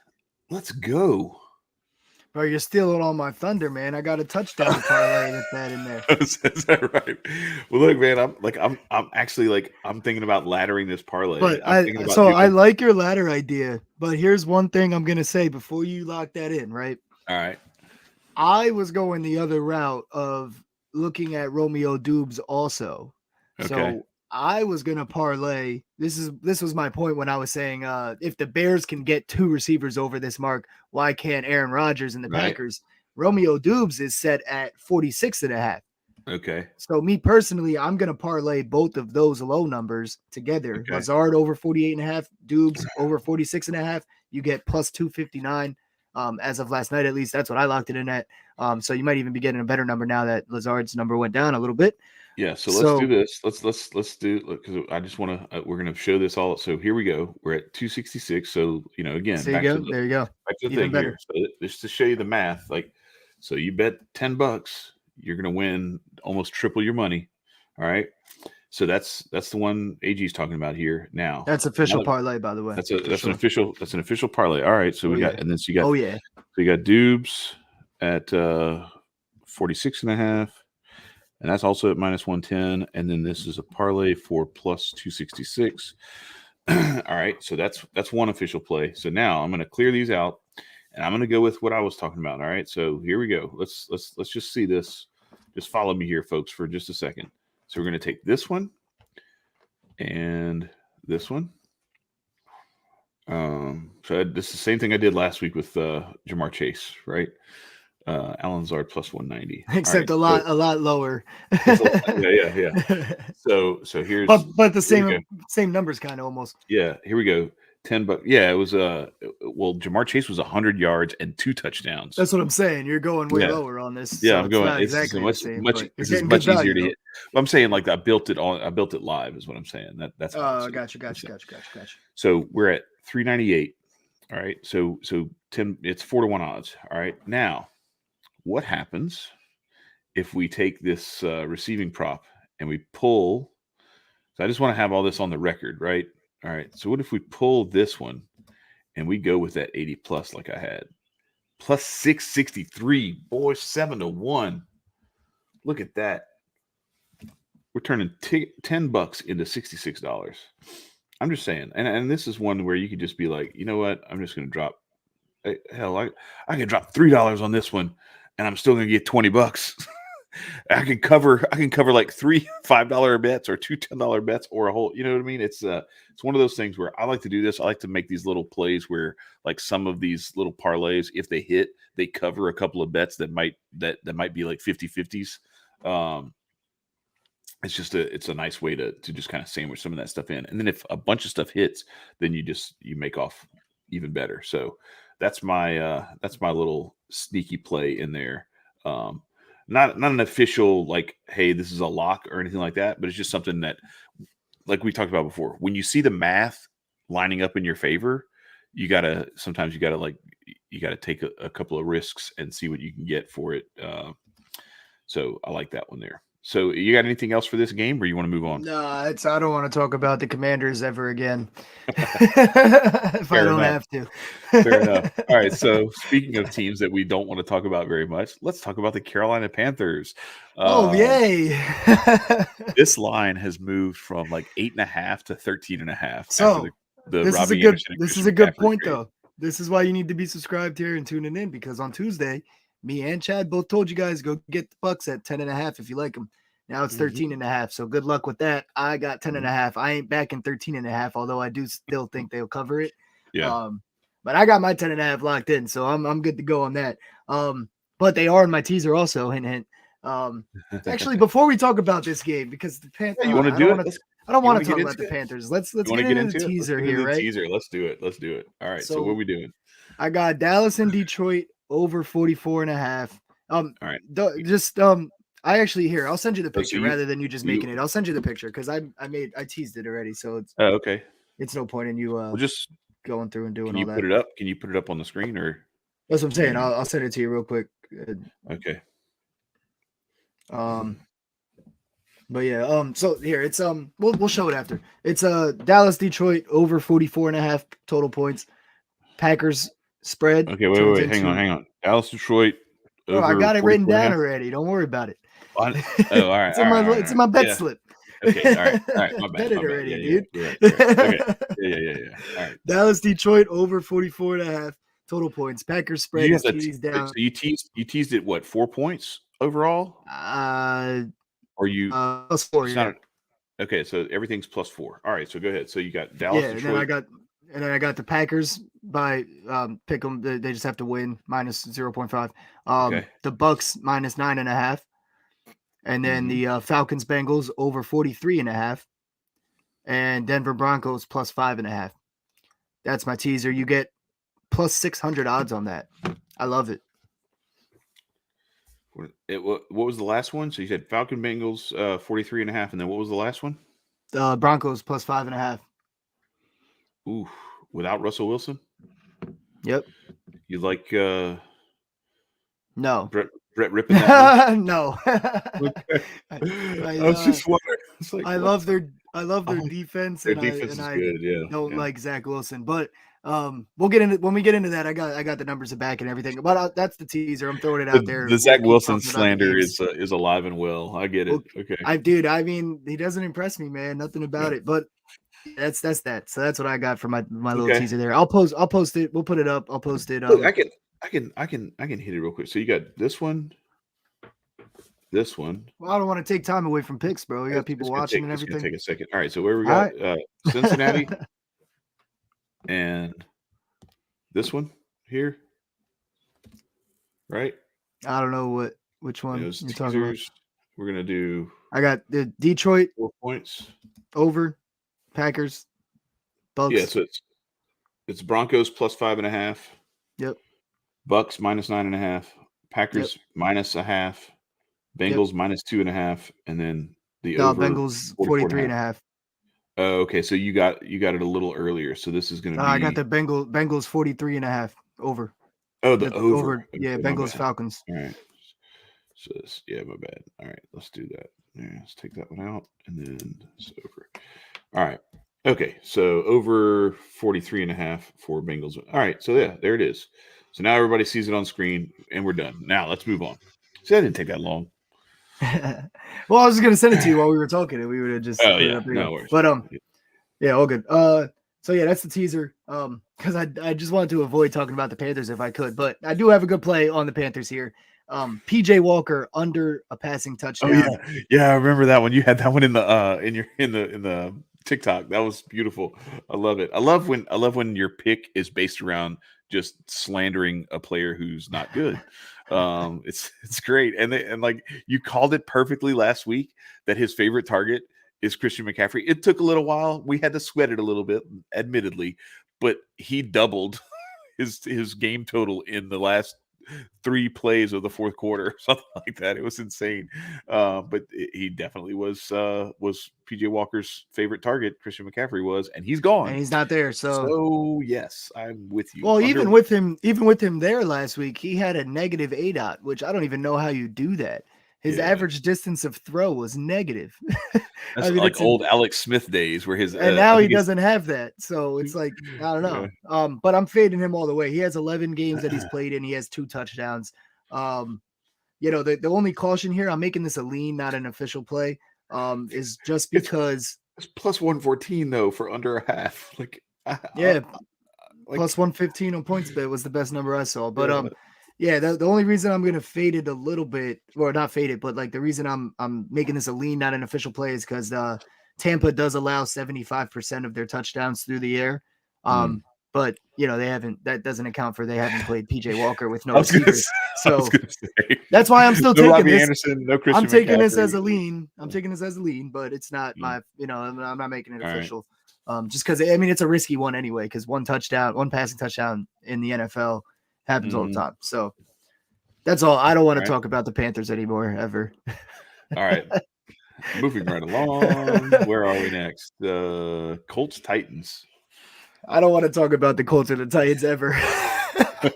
Let's go. Bro, you're stealing all my thunder, man. I got a touchdown parlay with that in there. Is that right? Well, look, man, I'm actually like I'm thinking about laddering this parlay. But I like your ladder idea. But here's one thing I'm gonna say before you lock that in, right? All right. I was going the other route of looking at Romeo Dubes also. Okay. So I was gonna parlay. This was my point when I was saying if the Bears can get 2 receivers over this mark, why can't Aaron Rodgers and the Packers? Romeo Dubes is set at 46.5. Okay. So me personally, I'm gonna parlay both of those low numbers together. Okay. Lazard over 48.5, Dubes over 46.5. You get plus 259. As of last night, at least that's what I locked it in at. So you might even be getting a better number now that Lazard's number went down a little bit. Yeah, so let's do this. Let's do because I just want to. We're going to show this all. So here we go. We're at 266. So again, there you go. Back to the thing here. So just to show you the math, so you bet $10, you're going to win almost triple your money. All right. So that's the one AG's talking about here now. That's official parlay, by the way. That's an official parlay. All right. So we got, and then so you got. Oh yeah. So you got Dubes at 46.5. And that's also at -110. And then this is a parlay for plus 266. All right. So that's one official play. So now I'm going to clear these out and I'm going to go with what I was talking about. All right. So here we go. Let's just see this. Just follow me here, folks, for just a second. So we're going to take this one and this one. So this is the same thing I did last week with Jamar Chase, right? Alan Zard plus 190, except a lot lower. Yeah. So here's but the same numbers kind of almost. Yeah, here we go. $10. Yeah, it was Jamar Chase was 100 yards and 2 touchdowns. That's what I'm saying. You're going way lower on this. Yeah, so I'm going. It's much easier to hit. But I'm saying I built it live is what I'm saying. That's gotcha. So we're at 398. All right. So 10. It's 4-1 odds. All right. Now, what happens if we take this receiving prop and we pull? So I just want to have all this on the record, right? All right. So what if we pull this one and we go with that 80 plus like I had? Plus 663, boy, 7-1. Look at that. We're turning $10 into $66. I'm just saying. And this is one where you could just be like, you know what? I'm just going to drop. Hell, I can drop $3 on this one and I'm still going to get $20. I can cover like 3 $5 bets or 2 $10 bets or a whole, you know what I mean? It's one of those things where I like to do this. I like to make these little plays where like some of these little parlays, if they hit, they cover a couple of bets that might be like 50-50s. It's a nice way to just kind of sandwich some of that stuff in. And then if a bunch of stuff hits, then you make off even better. So that's my little sneaky play in there. Not an official like, hey, this is a lock or anything like that, but it's just something that, like we talked about before, when you see the math lining up in your favor, you gotta take a couple of risks and see what you can get for it. So I like that one there. So you got anything else for this game, or you want to move on? No, I don't want to talk about the Commanders ever again. If I don't have to. Fair enough. All right. So speaking of teams that we don't want to talk about very much, let's talk about the Carolina Panthers. Yay! This line has moved from like 8.5 to 13.5. So this is a good point, though. This is why you need to be subscribed here and tuning in, because on Tuesday, me and Chad both told you guys go get the Bucks at 10.5 if you like them. Now it's 13.5. So good luck with that. I got 10.5. I ain't back in 13.5, although I do still think they'll cover it. Yeah. But I got my 10.5 locked in, so I'm good to go on that. But they are in my teaser also, hint hint. Actually, before we talk about this game, because the Panthers, you want to do it? I don't want to talk about the Panthers. Let's get into the teaser here, right? Teaser. Let's do it. All right. So what are we doing? I got Dallas and Detroit over 44.5. All right. I actually here. I'll send you the picture rather than you just making it. I'll send you the picture because I teased it already. So it's okay. It's no point in you we'll just going through and doing all that. Put it up? Can you put it up on the screen or? That's what I'm saying. I'll send it to you real quick. Okay. But yeah, so here it's we'll show it after. It's Dallas Detroit over 44.5 total points. Packers spread. Okay, wait, hang on. Dallas Detroit over. I got it written down already. Don't worry about it. All right. It's in my bet slip. Okay, all right. My bad. Bet it already, dude. Yeah. Okay. Yeah. All right. Dallas Detroit over 44.5 total points. Packers spread is teased down. So you teased it what, 4 points overall? Or you plus 4. Yeah. Okay, so everything's plus 4. All right, so go ahead. So you got Dallas, Detroit. And then I got the Packers by pick them. They just have to win minus 0.5. Okay. The Bucks minus 9.5, and then the Falcons Bengals over 43.5, and Denver Broncos plus 5.5. That's my teaser. You get plus 600 odds on that. I love it. What was the last one? So you said Falcon Bengals 43.5, and then what was the last one? Broncos plus 5.5. Ooh, without Russell Wilson? Yep. You like no. Brett ripping that? No. I was just wondering. I love their defense. Their defense is good, yeah. Don't like Zach Wilson, but we'll get into when we get into that. I got the numbers to back and everything. But that's the teaser. I'm throwing it out there. The Zach Wilson slander is alive and well. I get it. Okay. I mean, he doesn't impress me, man. Nothing about it, but. That's that. So that's what I got for my little teaser there. I'll post it. We'll put it up. I'll post it. Look, I can hit it real quick. So you got this one. Well, I don't want to take time away from picks, bro. You got people watching and everything. It's gonna take a second. All right. So where we got Cincinnati and this one here, right? I don't know which one you're talking about. We're gonna do. I got the Detroit 4 points over. Packers, Bucks. Yeah, so it's Broncos plus 5.5. Yep. Bucks minus 9.5. Packers minus 0.5. Bengals minus 2.5, and then the over Bengals 43.5. Oh, okay. So you got it a little earlier. So this is going to be. I got the Bengals 43.5 over. Oh, the over. Okay, yeah, Bengals Falcons. All right. So my bad. All right, let's do that. Yeah, let's take that one out, and then it's over. All right. Okay. So over 43.5 for Bengals. All right. So yeah, there it is. So now everybody sees it on screen and we're done. Now let's move on. See, that didn't take that long. Well, I was just going to send it to you while we were talking and we would have just. Oh, yeah. No worries. But, yeah, all good. So yeah, that's the teaser. Because I just wanted to avoid talking about the Panthers if I could, but I do have a good play on the Panthers here. PJ Walker under a passing touchdown. Oh yeah, I remember that one. You had that one in the TikTok. That was beautiful. I love it. I love when your pick is based around just slandering a player who's not good. It's great, and like you called it perfectly last week that his favorite target is Christian McCaffrey. It took a little while. We had to sweat it a little bit, admittedly, but he doubled his game total in the last 3 plays of the fourth quarter, something like that. It was insane. But he definitely was PJ Walker's favorite target. Christian McCaffrey was, and he's gone. And he's not there. So yes, I'm with you. Well, even with him there last week, he had a negative ADOT, which I don't even know how you do that. His average distance of throw was negative. That's like old Alex Smith days where and now he doesn't have that. So it's like, I don't know. Yeah. But I'm fading him all the way. He has 11 games that he's played in. He has 2 touchdowns. The only caution here, I'm making this a lean, not an official play, is just because it's plus 114 though for under a half. Plus 115 on PointsBet was the best number I saw. But the only reason I'm gonna fade it a little bit, or not fade it, but like the reason I'm making this a lean, not an official play, is because Tampa does allow 75% of their touchdowns through the air. But but they haven't. That doesn't account for they haven't played PJ Walker with no receivers. So that's why I'm still taking Robbie this. Anderson, no Christian I'm taking McCaffrey. this as a lean. but it's not my. I'm not making it official. Right. Just because it's a risky one anyway. Because one passing touchdown in the NFL happens all the time. So that's all. I don't want to talk about the Panthers anymore ever. All right. Moving right along. Where are we next? Colts Titans. I don't want to talk about the Colts or the Titans ever. I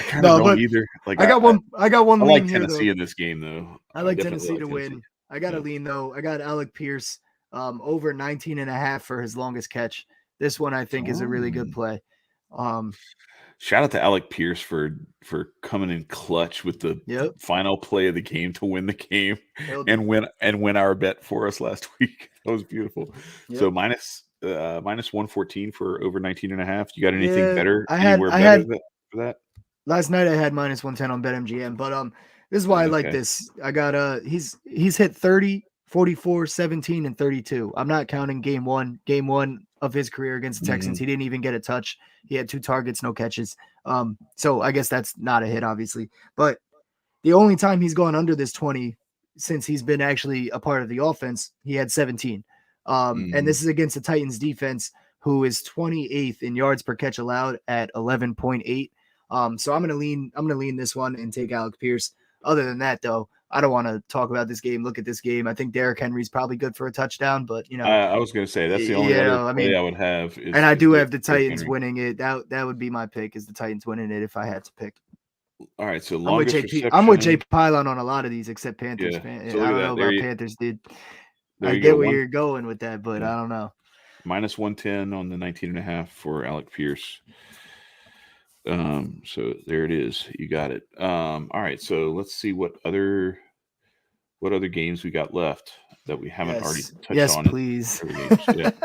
kind of don't either. Like I got one. I like Tennessee in this game though. I like Tennessee to win. I got a lean though. I got Alec Pierce over 19.5 for his longest catch. This one I think is a really good play. Shout out to Alec Pierce for coming in clutch with the final play of the game to win the game and win our bet for us last week. That was beautiful. Yep. So minus 114 for over 19.5. You got anything better? I had for that? Last night I had minus 110 on BetMGM, but this is why I like this. I got he's hit 30, 44, 17, and 32. I'm not counting game one of his career against the Texans. He didn't even get a touch. He had 2 targets, no catches. So I guess that's not a hit, obviously. But the only time he's gone under this 20 since he's been actually a part of the offense, he had 17. And this is against the Titans defense, who is 28th in yards per catch allowed at 11.8. So I'm gonna lean this one and take Alec Pierce. Other than that, though, I don't want to talk about this game. Look at this game. I think Derrick Henry's probably good for a touchdown, but I was going to say that's the only other play I would have. And I do have the Titans winning it. That would be my pick, is the Titans winning it if I had to pick. All right, so I'm with Jay Pylon on a lot of these except Panthers. Yeah. So I don't know about Panthers, dude. I get where you're going with that, but I don't know. Minus 110 on the 19.5 for Alec Pierce. So there it is. You got it. All right. So let's see what other games we got left that we haven't already touched on. Yes, please.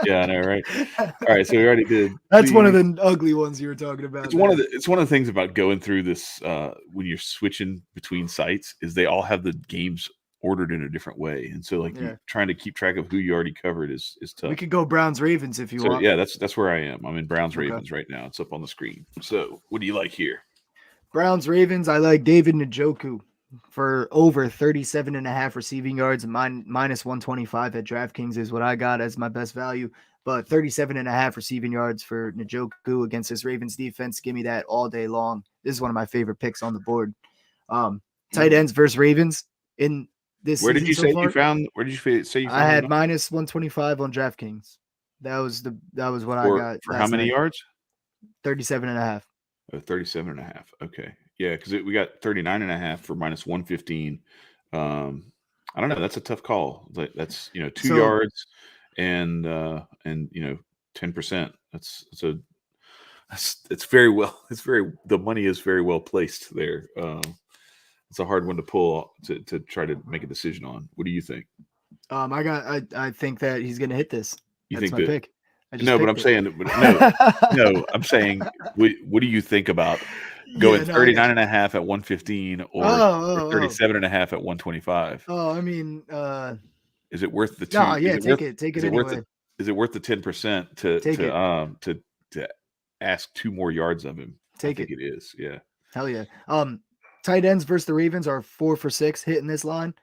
Yeah, I know, right? All right. So we already did. That's one of the ugly ones you were talking about. It's one of the things about going through this when you're switching between sites is they all have the games ordered in a different way, and so you're trying to keep track of who you already covered is tough. We could go Browns Ravens if you want. Yeah, that's where I am. I'm in Browns Ravens right now. It's up on the screen. So what do you like here? Browns Ravens. I like David Njoku for over 37.5 receiving yards. Minus 125 at DraftKings is what I got as my best value. But 37.5 receiving yards for Njoku against this Ravens defense. Give me that all day long. This is one of my favorite picks on the board. Tight ends versus Ravens in this. Where did you say you found? Where did you say you found? I had minus 125 on DraftKings. That was what I got. For how many yards? 37.5. Oh, 37.5. Okay. Yeah, because we got 39.5 for minus 115. I don't know. That's a tough call. That's 2 yards and 10%. It's very well. The money is very well placed there. It's a hard one to pull to try to make a decision on. What do you think? I think that he's going to hit this. That's my pick. I'm saying I'm saying what do you think about going 39.5 at 115 or 37.5 at 125? Oh, I mean, is it worth the two? Take it anyway. Is it worth the 10% to ask 2 more yards of him? I think it is. Yeah. Hell yeah. Tight ends versus the Ravens are 4 for 6 hitting this line.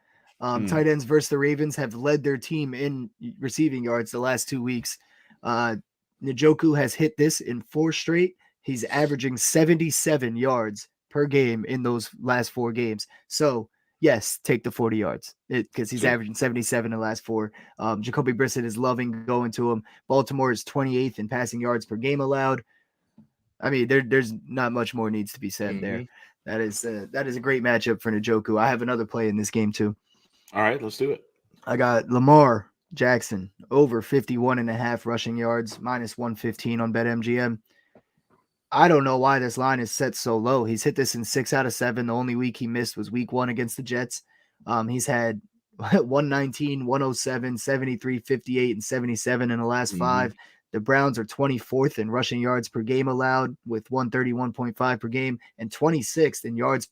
Tight ends versus the Ravens have led their team in receiving yards the last 2 weeks. Njoku has hit this in 4 straight. He's averaging 77 yards per game in those last 4 games. So, yes, take the 40 yards because he's averaging 77 in the last 4. Jacoby Brissett is loving going to him. Baltimore is 28th in passing yards per game allowed. I mean, there's not much more needs to be said there. That is a great matchup for Njoku. I have another play in this game too. All right, let's do it. I got Lamar Jackson over 51.5 rushing yards, minus 115 on BetMGM. I don't know why this line is set so low. He's hit this in 6 out of 7. The only week he missed was week 1 against the Jets. He's had 119, 107, 73, 58, and 77 in the last 5. The Browns are 24th in rushing yards per game allowed with 131.5 per game and 26th in yards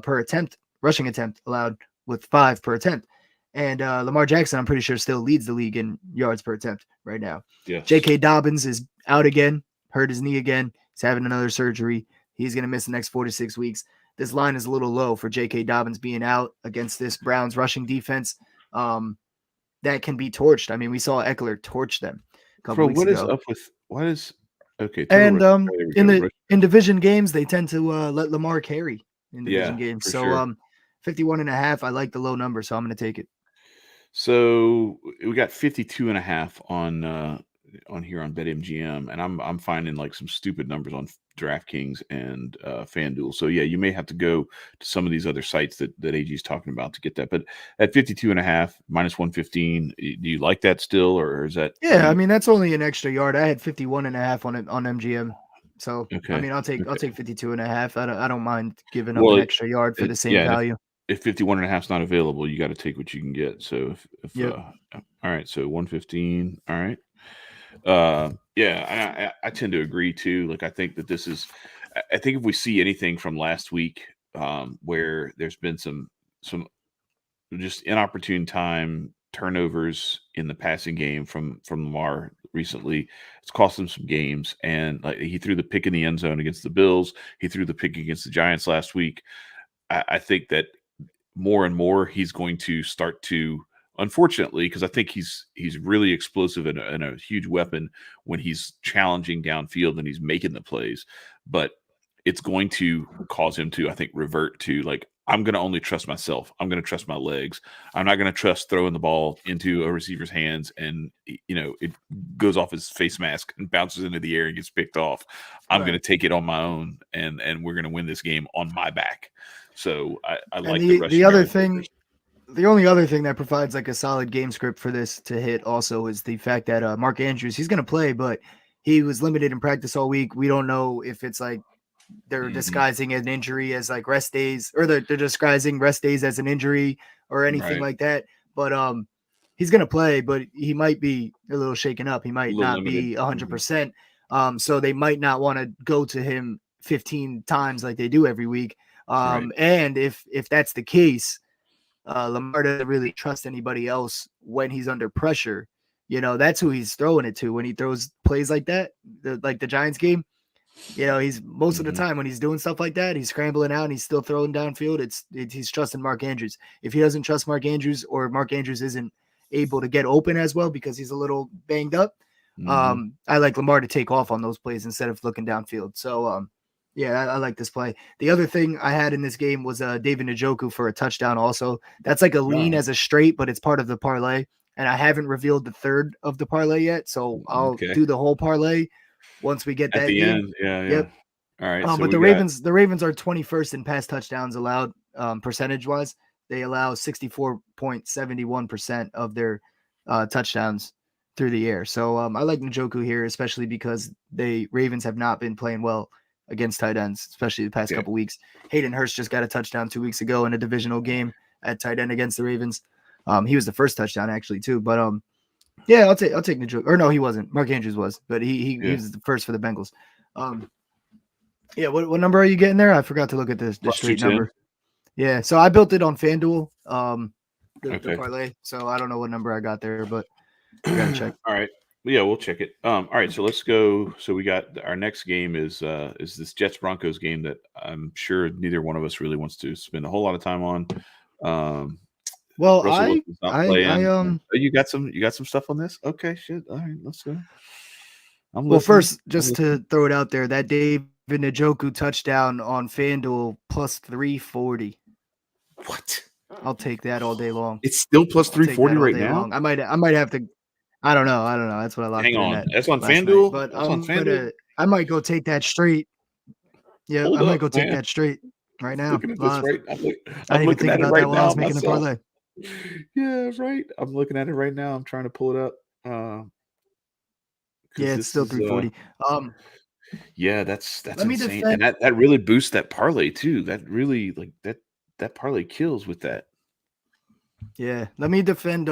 per attempt, rushing attempt allowed with 5 per attempt. And Lamar Jackson, I'm pretty sure, still leads the league in yards per attempt right now. Yes. J.K. Dobbins is out again, hurt his knee again. He's having another surgery. He's going to miss the next 4 to 6 weeks. This line is a little low for J.K. Dobbins being out against this Browns rushing defense that can be torched. I mean, we saw Eckler torch them a couple weeks ago. What is up with what is okay? And in division games, they tend to let Lamar carry in division games. So sure. 51.5, I like the low number, so I'm going to take it. So we got 52.5 on here on BetMGM, and I'm finding like some stupid numbers on DraftKings and FanDuel. So yeah, you may have to go to some of these other sites that AG is talking about to get that. But at 52.5 minus 115, do you like that still, or is that? Yeah, I mean that's only an extra yard. I had 51.5 on it on MGM. So okay. I mean I'll take 52.5. I don't mind giving up an extra yard for the same value. If 51.5 is not available, you got to take what you can get. So if all right, so 115, all right. I tend to agree too. Like I think that I think if we see anything from last week, where there's been some just inopportune time turnovers in the passing game from Lamar recently, it's cost him some games. And like he threw the pick in the end zone against the Bills, he threw the pick against the Giants last week. I think that more and more he's going to start to, unfortunately, because I think he's really explosive and a huge weapon when he's challenging downfield and he's making the plays, but it's going to cause him to, I think, revert to like, I'm going to only trust myself. I'm going to trust my legs. I'm not going to trust throwing the ball into a receiver's hands and, it goes off his face mask and bounces into the air and gets picked off. I'm going to take it on my own and we're going to win this game on my back. So I like the other thing. The only other thing that provides like a solid game script for this to hit also is the fact that Mark Andrews, he's going to play, but he was limited in practice all week. We don't know if it's like they're disguising an injury as like rest days, or they're disguising rest days as an injury or anything like that. But he's going to play, but he might be a little shaken up. He might not be 100%. So they might not want to go to him 15 times like they do every week. And if that's the case, Lamar doesn't really trust anybody else when he's under pressure. That's who he's throwing it to when he throws plays like that, like the Giants game. He's most of the time when he's doing stuff like that, he's scrambling out and he's still throwing downfield. He's trusting Mark Andrews. If he doesn't trust Mark Andrews, or Mark Andrews isn't able to get open as well because he's a little banged up, I like Lamar to take off on those plays instead of looking downfield. So, I like this play. The other thing I had in this game was David Njoku for a touchdown also. That's like a lean as a straight, but it's part of the parlay. And I haven't revealed the third of the parlay yet, so I'll do the whole parlay once we get that at the game. end. Yep. All right. But the Ravens are 21st in pass touchdowns allowed percentage-wise. They allow 64.71% of their touchdowns through the air. So I like Njoku here, especially because the Ravens have not been playing well against tight ends, especially the past couple weeks. Hayden Hurst just got a touchdown 2 weeks ago in a divisional game at tight end against the Ravens. He was the first touchdown actually too, but I'll take Njoku. Or no, he wasn't. Mark Andrews was, but he was the first for the Bengals. What number are you getting there? I forgot to look at the straight number. Yeah, so I built it on FanDuel, the parlay. So I don't know what number I got there, but I gotta check. All right. Yeah, we'll check it. All right, so let's go. So we got our next game is this Jets Broncos game that I'm sure neither one of us really wants to spend a whole lot of time on. Well, you got some stuff on this? Okay, shit. All right, let's go. First, just to throw it out there, that David Njoku touchdown on FanDuel plus 340. What? I'll take that all day long. It's still plus 340 right now. Long. I might have to. I don't know. That's what I locked in. Hang on. That's on FanDuel? But I might go take that straight. Yeah, I might go take that straight right now. Looking at this right. I'm looking at it right now while I was making the parlay. Yeah, right. I'm looking at it right now. I'm trying to pull it up. It's still 340. Yeah, that's insane. And that really boosts that parlay too. That really that parlay kills with that. Yeah. Let me defend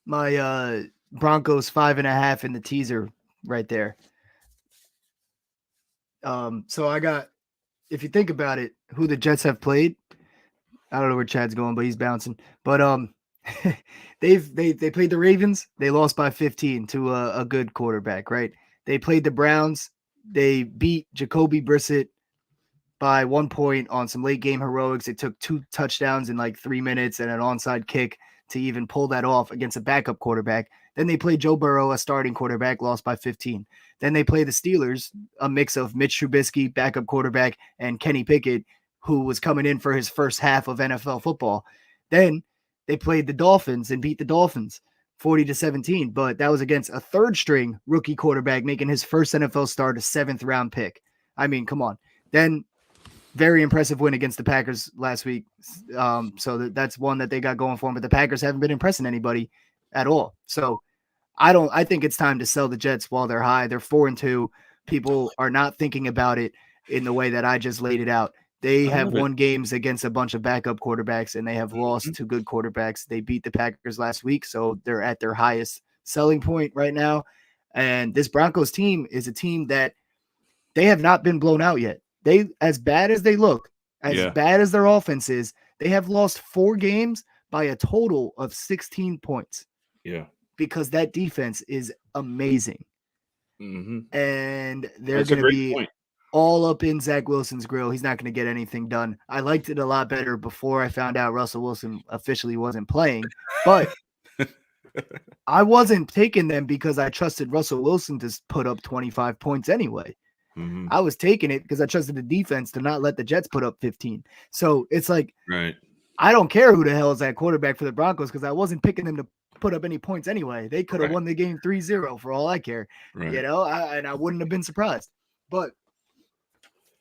my Broncos 5.5 in the teaser right there. So I got, if you think about it, who the Jets have played. I don't know where Chad's going, but he's bouncing. But they played the Ravens. They lost by 15 to a good quarterback, right? They played the Browns. They beat Jacoby Brissett by 1 point on some late game heroics. It took 2 touchdowns in like 3 minutes and an onside kick to even pull that off against a backup quarterback. Then they played Joe Burrow, a starting quarterback, lost by 15. Then they play the Steelers, a mix of Mitch Trubisky, backup quarterback, and Kenny Pickett, who was coming in for his first half of NFL football. Then they played the Dolphins and beat the Dolphins 40-17, but that was against a third string rookie quarterback making his first NFL start, a 7th round pick. I mean, come on. Then very impressive win against the Packers last week. So that's one that they got going for them, but the Packers haven't been impressing anybody at all. So I think it's time to sell the Jets while they're high. They're 4-2. People are not thinking about it in the way that I just laid it out. They have won games against a bunch of backup quarterbacks, and they have lost to good quarterbacks. They beat the Packers last week, so they're at their highest selling point right now. And this Broncos team is a team that they have not been blown out yet. They, as bad as they look, as bad as their offense is, they have lost 4 games by a total of 16 points. Yeah. Because that defense is amazing. Mm-hmm. And they're going to be all up in Zach Wilson's grill. He's not going to get anything done. I liked it a lot better before I found out Russell Wilson officially wasn't playing, but I wasn't taking them because I trusted Russell Wilson to put up 25 points anyway. Mm-hmm. I was taking it because I trusted the defense to not let the Jets put up 15. So it's like, I don't care who the hell is that quarterback for the Broncos because I wasn't picking them to put up any points anyway. They could have won the game 3-0 for all I care, you know, and I wouldn't have been surprised. But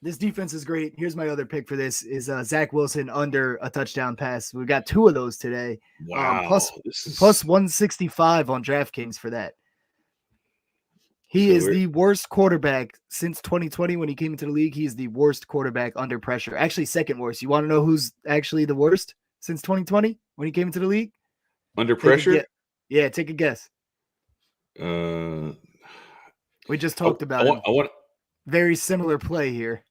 this defense is great. Here's my other pick for this is Zach Wilson under a touchdown pass. We got 2 of those today. Wow. Plus 165 on DraftKings for that. He is the worst quarterback since 2020 when he came into the league. He's the worst quarterback under pressure. Actually, second worst. You want to know who's actually the worst since 2020 when he came into the league? Under pressure? Yeah, take a guess. We just talked about him. Very similar play here.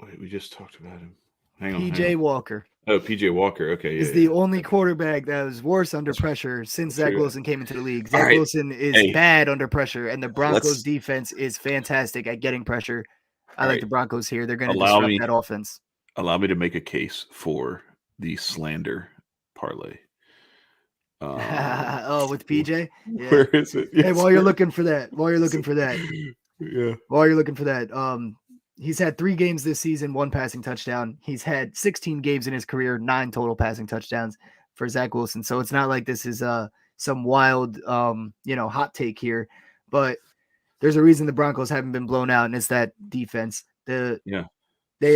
Wait, we just talked about him. Hang on. PJ Walker. Oh, PJ Walker. Okay. Is the only quarterback that was worse under pressure since Zach Wilson came into the league. Zach Wilson is bad under pressure, and the Broncos defense is fantastic at getting pressure. I like the Broncos here. They're going to disrupt that offense. Allow me to make a case for the slander parlay. With PJ? Yeah. Where is it? Yes, hey, while you're looking for that. He's had 3 games this season, 1 passing touchdown. He's had 16 games in his career, 9 total passing touchdowns for Zach Wilson. So it's not like this is some wild, hot take here. But there's a reason the Broncos haven't been blown out, and it's that defense. They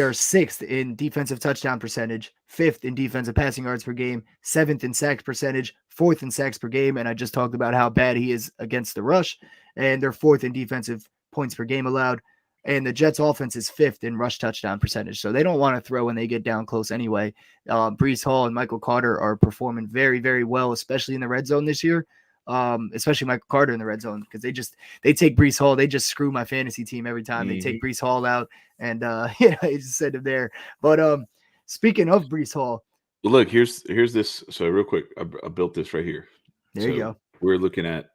are 6th in defensive touchdown percentage, 5th in defensive passing yards per game, 7th in sacks percentage, 4th in sacks per game. And I just talked about how bad he is against the rush. And they're 4th in defensive points per game allowed. And the Jets offense is 5th in rush touchdown percentage. So they don't want to throw when they get down close anyway. Breece Hall and Michael Carter are performing very, very well, especially in the red zone this year. Especially Michael Carter in the red zone, because they take Breece Hall. They just screw my fantasy team every time. They take Breece Hall out and, I just send him there. But speaking of Breece Hall. Look, here's this. So real quick, I built this right here. There you go. We're looking at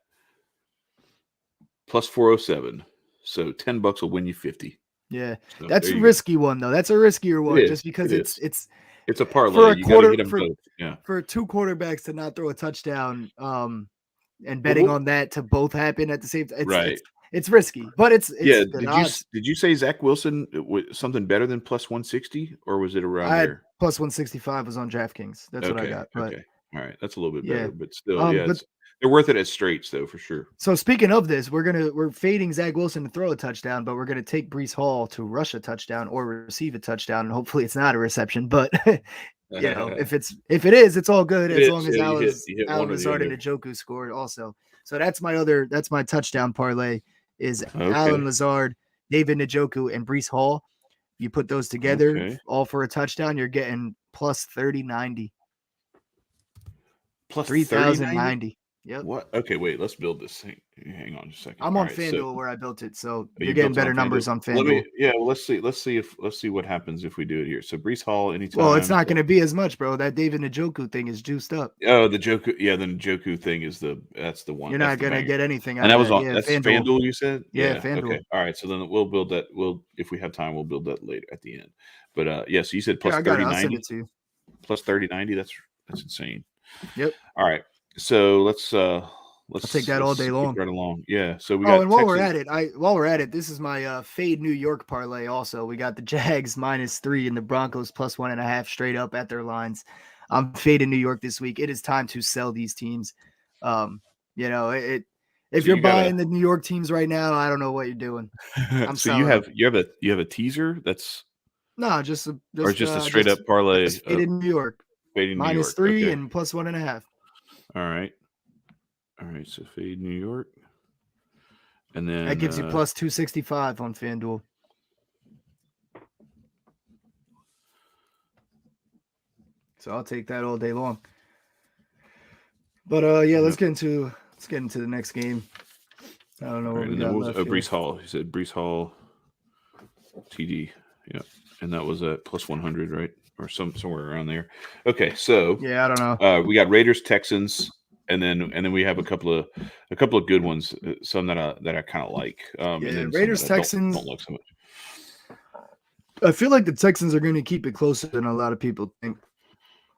plus 407. So $10 will win you 50. Yeah, so that's a risky one though. That's a riskier one just because it's a parlay. For a quarter, for 2 quarterbacks to not throw a touchdown, and betting on that to both happen at the same time. It's risky, but it's Did you say Zach Wilson something better than plus 160, or was it around there? Plus 165 was on DraftKings. That's what I got. But, okay, all right, that's a little bit better, but still, they're worth it as straights though, for sure. So speaking of this, we're fading Zach Wilson to throw a touchdown, but we're gonna take Breece Hall to rush a touchdown or receive a touchdown, and hopefully it's not a reception. But if it is, it's all good as long as Allen Lazard and Njoku scored also. So that's my touchdown parlay is Allen Lazard, David Njoku, and Breece Hall. You put those together, all for a touchdown, you're getting plus 3090. Plus 3,090. Yep. What? Okay, wait. Let's build this thing. Hang on just a second. I'm All on right. So FanDuel where I built it, so you're you getting built it better on FanDuel. numbers on Let me. FanDuel. Yeah. Well, let's see what happens if we do it here. So Brees Hall Well, it's anytime. not going to be as much, bro. That David Njoku thing is juiced up. Oh, the Joku. Yeah, the Joku thing is that's the one. You're That's not the going to banger. get anything And out that of was that. on. Yeah, That's FanDuel. FanDuel. You said. Yeah, Yeah. FanDuel. Okay. All right. So then we'll build that. If we have time, we'll build that later at the end. But yeah. So you said Yeah, plus I got it. I'll 3090. send it to you. Plus 3090. That's insane. Yep. All right. So I'll take that all day kick long. right along. Yeah. So we Oh, got and while Texas. we're at it, this is my fade New York parlay. Also, we got the Jags -3 and the Broncos +1.5 straight up at their lines. I'm fading New York this week. It is time to sell these teams. You know, if So you're you got buying the New York teams right now, I don't know what you're doing. I'm so you selling them. have a teaser that's No, or just a straight up parlay just faded New York fading New York. -3 Okay. and +1.5. All right. All right. So fade New York. And then That gives you +265 on FanDuel. So I'll take that all day long. But yeah, let's get into the next game. I don't know what we got left. Brees Hall. He said Brees Hall TD. Yeah. And that was at +100, right? Or somewhere around there. Okay, so yeah, I don't know. We got Raiders, Texans, and then we have a couple of good ones. Some that I kind of like. And then Raiders, Texans. Don't like so much. I feel like the Texans are going to keep it closer than a lot of people think.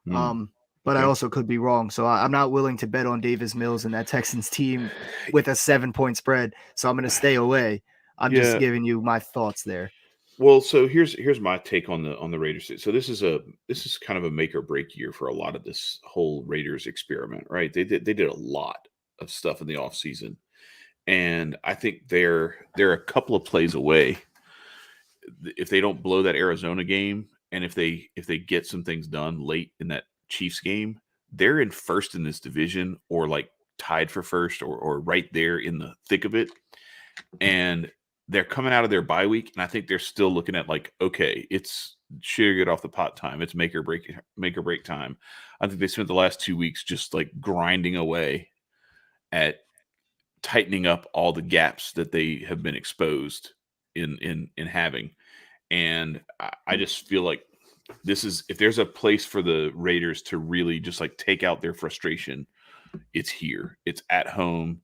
But I also could be wrong. So I'm not willing to bet on Davis Mills and that Texans team with a 7-point spread. So I'm going to stay away. I'm just giving you my thoughts there. Well, so here's my take on the Raiders. So this is kind of a make or break year for a lot of this whole Raiders experiment, right? They did a lot of stuff in the offseason. And I think they're a couple of plays away. If they don't blow that Arizona game, and if they get some things done late in that Chiefs game, they're in first in this division, or like tied for first, or right there in the thick of it. And they're coming out of their bye week, and I think they're still looking at like, okay, it's sugar get off the pot time. It's make or break time. I think they spent the last 2 weeks just like grinding away at tightening up all the gaps that they have been exposed in having. And I just feel like this is, if there's a place for the Raiders to really just like take out their frustration, it's here. It's at home.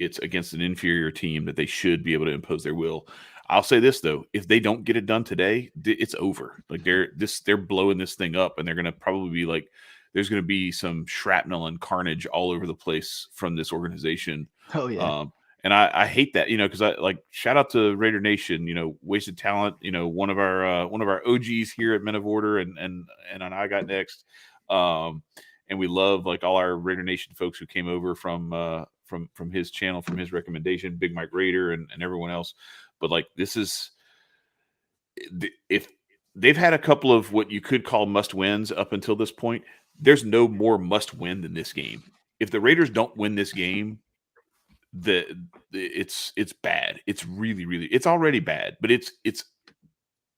It's against an inferior team that they should be able to impose their will. I'll say this though, if they don't get it done today, it's over. Like they're blowing this thing up, and they're going to probably be like, there's going to be some shrapnel and carnage all over the place from this organization. Oh yeah. And I hate that, because I like, shout out to Raider Nation, wasted talent, one of our OGs here at Men of Order and on I Got Next. And we love like all our Raider Nation folks who came over from his channel, from his recommendation, Big Mike Raider and everyone else. But like, this is, if they've had a couple of what you could call must wins up until this point, there's no more must win than this game. If the Raiders don't win this game, it's bad. It's really, really, it's already bad, but it's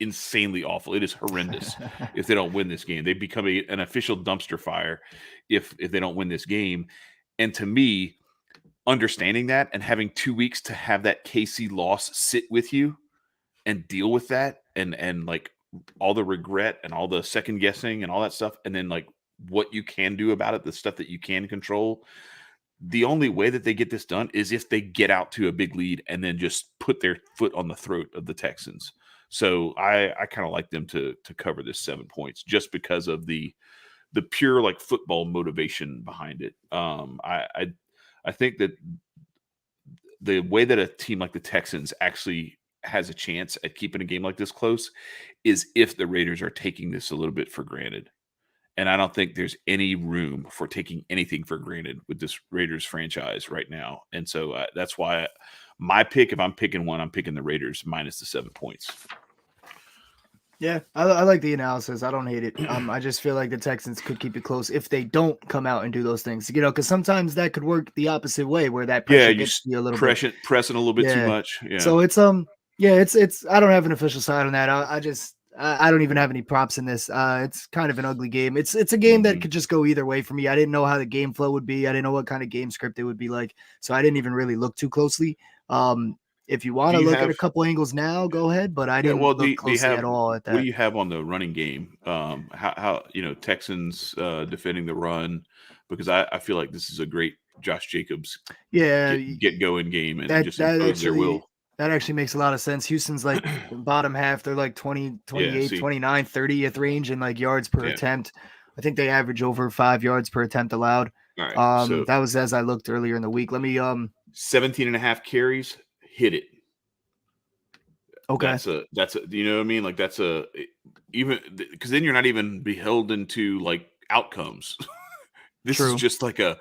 insanely awful. It is horrendous. If they don't win this game, they become an official dumpster fire if they don't win this game. And to me, understanding that and having 2 weeks to have that KC loss sit with you and deal with that, and like all the regret and all the second guessing and all that stuff, and then like what you can do about it, the stuff that you can control. The only way that they get this done is if they get out to a big lead and then just put their foot on the throat of the Texans. So I kind of like them to cover this 7 points just because of the pure like football motivation behind it. I think that the way that a team like the Texans actually has a chance at keeping a game like this close is if the Raiders are taking this a little bit for granted. And I don't think there's any room for taking anything for granted with this Raiders franchise right now. And so that's why my pick, if I'm picking one, I'm picking the Raiders minus the 7 points. Yeah, I like the analysis. I don't hate it. I just feel like the Texans could keep it close if they don't come out and do those things. Because sometimes that could work the opposite way, where that pressure gets you a little pressing a little bit too much. Yeah. So it's it's I don't have an official side on that. I don't even have any props in this. It's kind of an ugly game. It's a game that could just go either way for me. I didn't know how the game flow would be. I didn't know what kind of game script it would be like, so I didn't even really look too closely. If you want Do to you look at a have? couple angles now, go ahead. But I Yeah. didn't Well, look do you closely have? at all at What do that. you have on the running game? How Texans defending the run, because I feel like this is a great Josh Jacobs Yeah, get going game and that just that impose their actually will. that actually makes a lot of sense. Houston's like bottom half. They're like 20, Yeah. 28, See. 29, 30th range in like yards per Yeah. attempt. I think they average over 5 yards per attempt allowed. All right. So That was as I looked earlier in the week. Let me 17 and a half carries, hit it. okay. That's a, you know what I mean? Like that's even because then you're not even beholden to like outcomes. This is True. just like a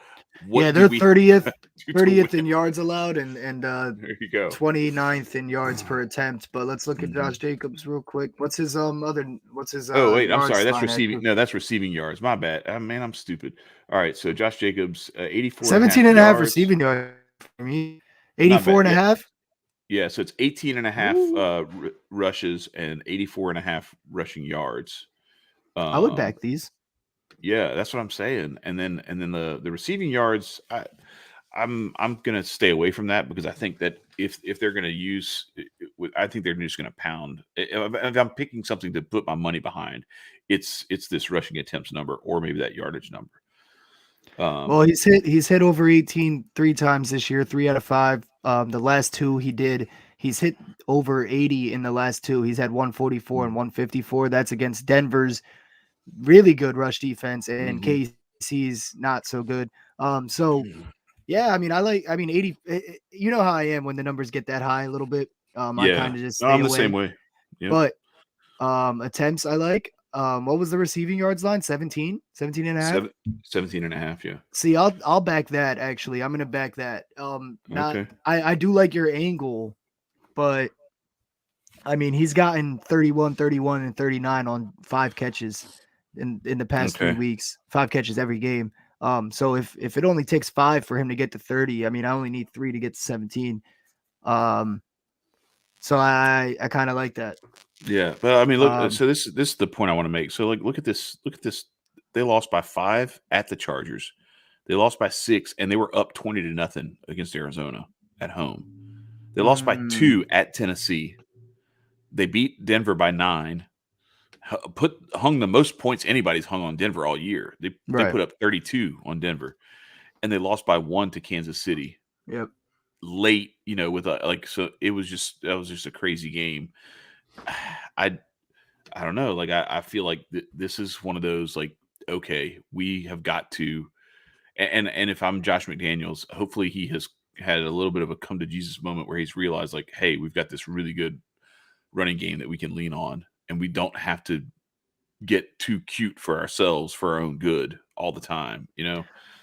Yeah, what do they're we 30th do to 30th win? in yards allowed and There you go. 29th in yards per attempt. But let's look at Mhm. Josh Jacobs real quick. What's his Oh wait, I'm sorry. yards That's line receiving. actually? No, that's receiving yards. My bad. Man, I'm stupid. All right, so Josh Jacobs, 84 and a 17 half and a half yards. receiving yards for me. Not 84 bad. and a Yeah, half. yeah. So it's 18 and a half Ooh, rushes and 84 and a half rushing yards. I would Um, back these. yeah, that's what I'm saying. And then the receiving yards, I'm gonna stay away from that because I think that if they're gonna use, I think they're just gonna pound. If I'm picking something to put my money behind, it's this rushing attempts number or maybe that yardage number. Well, Um, he's hit over 18 3 times this year, 3 out of 5. The last two he's hit over 80 in the last two. He's had 144 and 154. That's against Denver's really good rush defense and mhm. KC's not so good. So yeah, I mean 80 you know how I am when the numbers get that high a little bit. I Yeah, kind of just no, stay I'm the same away. way. Yep, But attempts I like. What was the receiving yards line? 17, 17 and a half. 17 and a half. Yeah. See, I'll back that actually. I'm gonna back that. Not Okay. I do like your angle, but I mean he's gotten 31, 31, and 39 on 5 catches in the past Okay. 3 weeks. 5 catches every game. So if it only takes 5 for him to get to 30, I mean I only need 3 to get to 17. Um, so I kind of like that. Yeah, but I mean, look. Um, So this is the point I want to make. So like, look at this. Look at this. They lost by 5 at the Chargers. They lost by 6, and they were up 20-0 against Arizona at home. They lost by mm, 2 at Tennessee. They beat Denver by 9. Hung the most points anybody's hung on Denver all year. They right. put up 32 on Denver, and they lost by 1 to Kansas City Yep. late. With like so it was just a crazy game. I I don't know. Like I feel like this is one of those like okay, we have got to and if I'm Josh McDaniels, hopefully he has had a little bit of a come to Jesus moment where he's realized like, hey, we've got this really good running game that we can lean on, and we don't have to get too cute for ourselves for our own good all the time.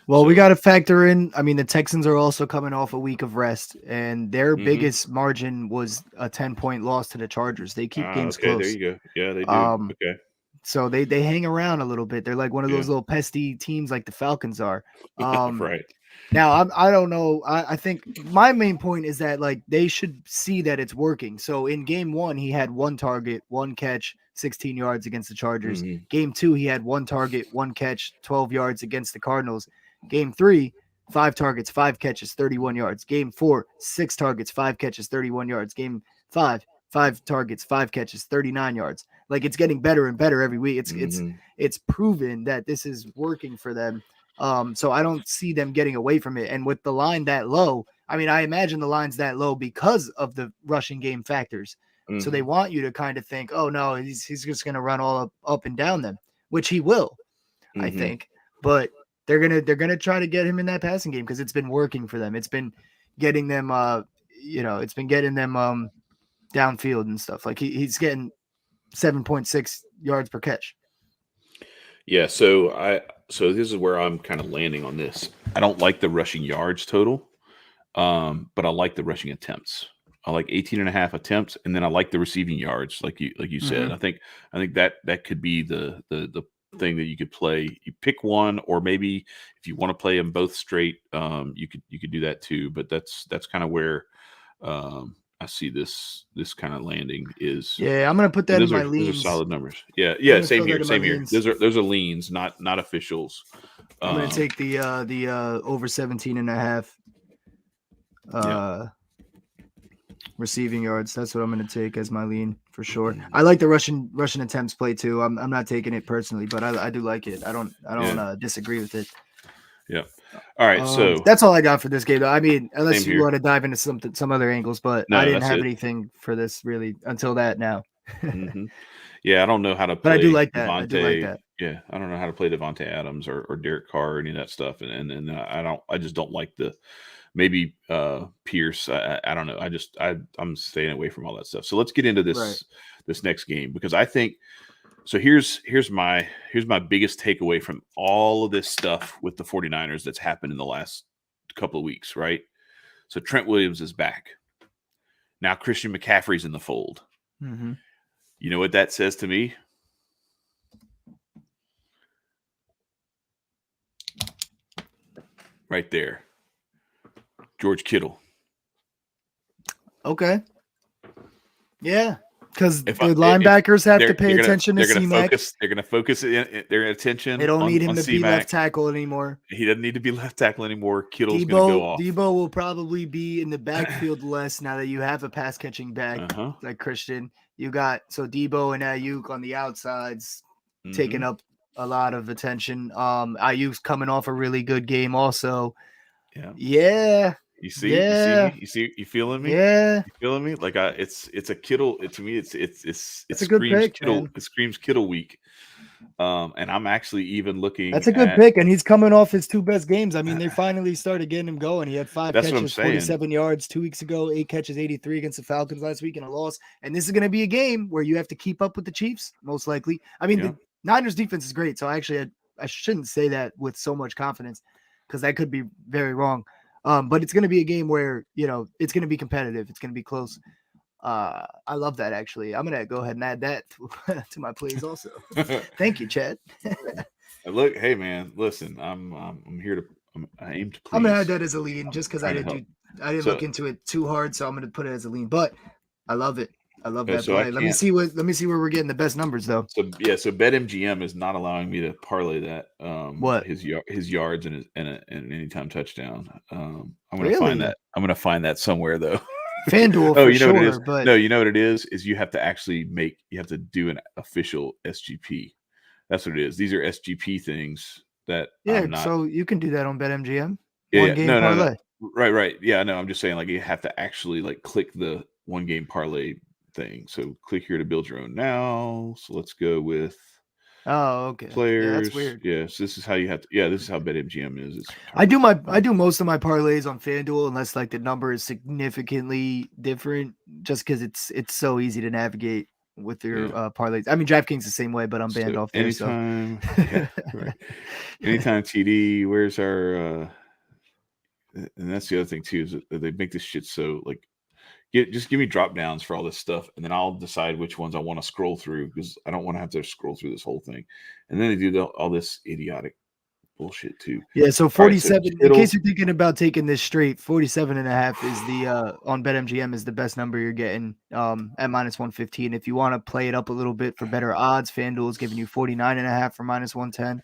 Well, we So got to factor in. I mean, the Texans are also coming off a week of rest, and their hmm biggest margin was a 10-point loss to the Chargers. They keep games okay, there close. you go. Yeah, they do. Um, Okay. so they hang around a little bit. They're like one of Yeah. those little pesty teams like the Falcons are. Um, Right. Now I don't know. I think my main point is that like they should see that it's working. So in game 1, he had 1 target, 1 catch, 16 yards against the Chargers. hmm Game 2, he had 1 target, 1 catch, 12 yards against the Cardinals. Game 3, 5 targets, 5 catches, 31 yards. Game 4, 6 targets, 5 catches, 31 yards. Game 5, 5 targets, 5 catches, 39 yards. Like it's getting better and better every week. hmm It's proven that this is working for them. So I don't see them getting away from it. And with the line that low, I mean, I imagine the line's that low because of the rushing game factors. So they hmm want you to kind of think, oh no, he's just gonna run all up and down them, which he will, I hmm think. But they're gonna try to get him in that passing game because it's been working for them. It's been getting them it's been getting them downfield and stuff. Like he's getting 7.6 yards per catch. Yeah, so this is where I'm kind of landing on this. I don't like the rushing yards total, but I like the rushing attempts. I like 18 and a half attempts, and then I like the receiving yards, like you said. Mm-hmm. I think that could be the thing that you could play. You pick one, or maybe if you want to play them both straight, you could do that too. But that's kind of where I see this kind of landing is. Yeah, I'm gonna put that in my leans. Those are solid numbers. Yeah. Same here. Those are leans, not officials. I'm gonna take the over 17.5 receiving yards. That's what I'm gonna take as my lean for sure. I like the Russian attempts play too. I'm not taking it personally, but I do like it. I don't disagree with it. Yeah. All right. So that's all I got for this game. I mean, unless you want to dive into some other angles, but I didn't have anything for this really until that now. Yeah, I don't know how to play. But I do like that. I do like that. Yeah, I don't know how to play Devontae Adams or Derek Carr or any of that stuff, and I just don't like the maybe Pierce. I don't know. I'm staying away from all that stuff. So let's get into this this next game, because I think so. Here's my biggest takeaway from all of this stuff with the 49ers that's happened in the last couple of weeks, right? So Trent Williams is back. Now Christian McCaffrey's in the fold. Mm-hmm. You know what that says to me? Right there. George Kittle. Okay. Yeah. Because the linebackers have to pay attention to C-Mac. They're going to focus their attention. They don't need him to be left tackle anymore. He doesn't need to be left tackle anymore. Kittle's going to go off. Debo will probably be in the backfield less now that you have a pass catching back like Christian. You got Debo and Ayuk on the outsides taking up a lot of attention. Ayuk's coming off a really good game also. Yeah. You see me? You feeling me? Yeah. You feeling me? Like it's a Kittle. To me, it screams pick, Kittle. Man. It screams Kittle week. And I'm actually even looking. That's a good pick, and he's coming off his two best games. I mean, they finally started getting him going. He had 5 catches, 47 yards 2 weeks ago, 8 catches, 83 against the Falcons last week in a loss. And this is going to be a game where you have to keep up with the Chiefs, most likely. I mean, the Niners defense is great, so actually I shouldn't say that with so much confidence, because that could be very wrong. But it's going to be a game where, it's going to be competitive. It's going to be close. I love that, actually. I'm going to go ahead and add that to my plays also. Thank you, Chad. Look, hey, man, listen, I'm here to I aim to please. I'm going to add that as a lean just because I didn't look into it too hard, so I'm going to put it as a lean. But I love it. I love that play. Let me see where we're getting the best numbers though. So BetMGM is not allowing me to parlay that. What his yards and an anytime touchdown. I'm gonna find that. I'm gonna find that somewhere though. FanDuel for sure, but no, you know what it is? Is you have to actually do an official SGP. That's what it is. These are SGP things that so you can do that on BetMGM. One game parlay. No. Right. Yeah, no, I'm just saying, like, you have to actually click the one game parlay thing. So click here to build your own now. So let's go with okay. Players. Yeah, that's weird. Yeah, so this is how you have to. Yeah, this is how BetMGM is. I do most of my parlays on FanDuel unless the number is significantly different, just because it's so easy to navigate with your parlays. I mean, DraftKings is the same way, but I'm banned off there. Anytime, anytime TD. Where's our? And that's the other thing too, is that they make this shit so just give me drop downs for all this stuff, and then I'll decide which ones I want to scroll through, because I don't want to have to scroll through this whole thing. And then they do all this idiotic bullshit too. Yeah, so 47. Right, so in case you're thinking about taking this straight, 47.5 is the on BetMGM is the best number you're getting at -115. If you want to play it up a little bit for better odds, FanDuel is giving you 49.5 for -110.